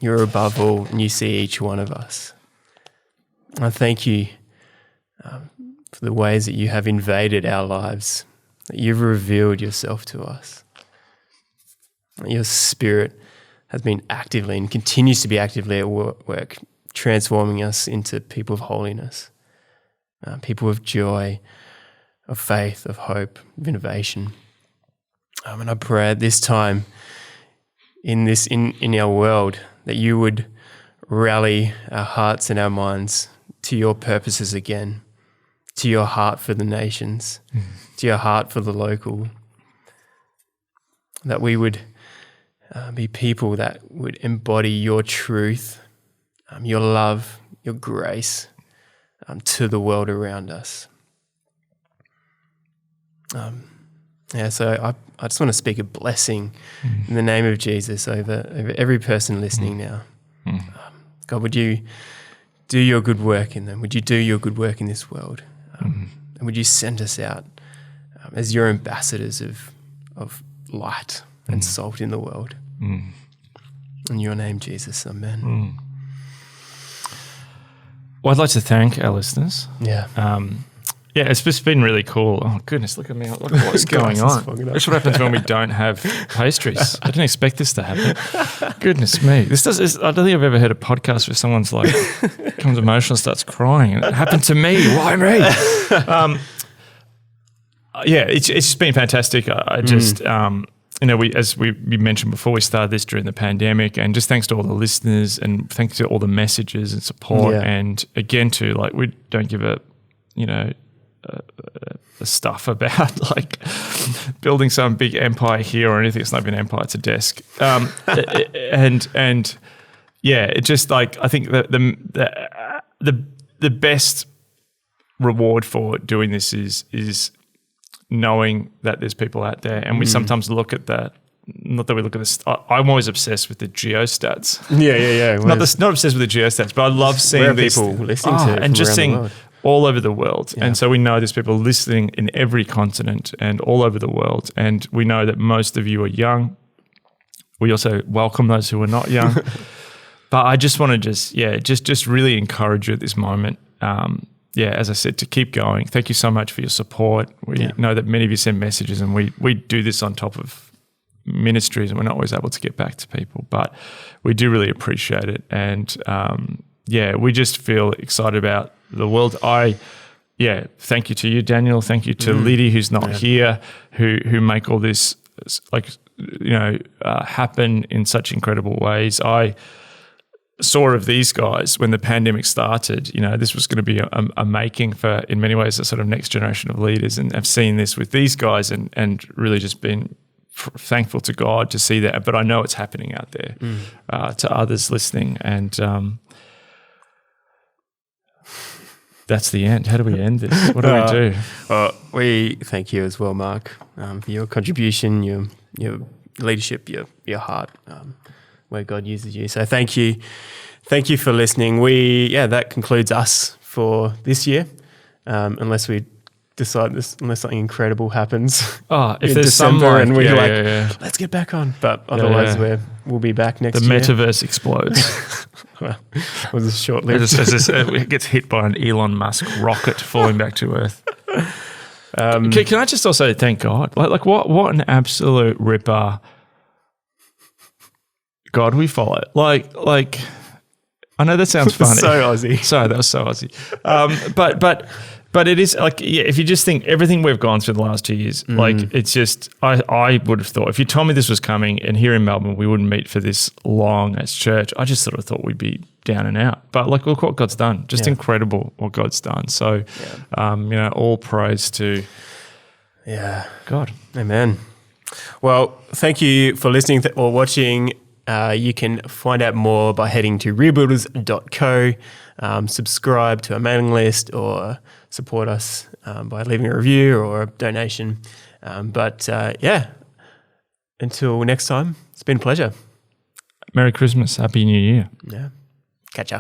You're above all, and you see each one of us. I thank you for the ways that you have invaded our lives, that you've revealed yourself to us. Your Spirit has been actively and continues to be actively at work, transforming us into people of holiness, people of joy, of faith, of hope, of innovation. And I pray at this time in our world that you would rally our hearts and our minds to your purposes again, to your heart for the nations, to your heart for the local, that we would be people that would embody your truth, your love, your grace to the world around us. So I just want to speak a blessing in the name of Jesus over every person listening now. God, would you do your good work in them? Would you do your good work in this world? And would you send us out as your ambassadors of light and salt in the world? In your name, Jesus, amen. Well, I'd like to thank our listeners. Yeah. Yeah, it's just been really cool. Oh, goodness, look at me. Look at what's going on. That's what happens when we don't have pastries. I didn't expect this to happen. Goodness me. I don't think I've ever heard a podcast where someone's like, becomes emotional, starts crying. And it happened to me. Why me? It's just been fantastic. I just, as we mentioned before, we started this during the pandemic, and just thanks to all the listeners and thanks to all the messages and support. Yeah. And again, we don't give the stuff about like building some big empire here or anything. It's not even an empire; it's a desk. And yeah, it just like I think the best reward for doing this is knowing that there's people out there, and we sometimes look at that. Not that we look at this. I'm always obsessed with the geostats. Yeah. Not obsessed with the geostats, but I love seeing these people listening to and just seeing all over the world. Yeah. And so we know there's people listening in every continent and all over the world. And we know that most of you are young. We also welcome those who are not young. But I just want to just really encourage you at this moment. As I said, to keep going. Thank you so much for your support. We know that many of you send messages, and we do this on top of ministries, and we're not always able to get back to people, but we do really appreciate it. And we just feel excited about the world. Thank you to you, Daniel. Thank you to Liddy, who's not here, who make all this happen in such incredible ways. I saw of these guys when the pandemic started. This was going to be a making for, in many ways, a sort of next generation of leaders, and I've seen this with these guys, and really just been thankful to God to see that. But I know it's happening out there to others listening, and that's the end. How do we end this? What do we do? We thank you as well, Mark, for your contribution, your leadership, your heart, where God uses you. So thank you for listening. That concludes us for this year, unless we decide this unless something incredible happens. Oh, if in there's some December, like, and we're like, yeah. let's get back on. But otherwise, yeah. we'll be back next The year. metaverse explodes. Well, it was a short-lived. It gets hit by an Elon Musk rocket falling back to Earth. Can I just also thank God? Like what an absolute ripper God we follow. Like I know that sounds funny. So Aussie. Sorry, that was so Aussie. But it is like, yeah, if you just think everything we've gone through the last 2 years, like it's just, I would have thought, if you told me this was coming and here in Melbourne we wouldn't meet for this long as church, I just sort of thought we'd be down and out. But like, look what God's done. Just incredible what God's done. So, all praise to God. Amen. Well, thank you for listening or watching. You can find out more by heading to rebuilders.co, subscribe to our mailing list, or support us by leaving a review or a donation. Until next time, it's been a pleasure. Merry Christmas. Happy New Year. Yeah. Catch ya.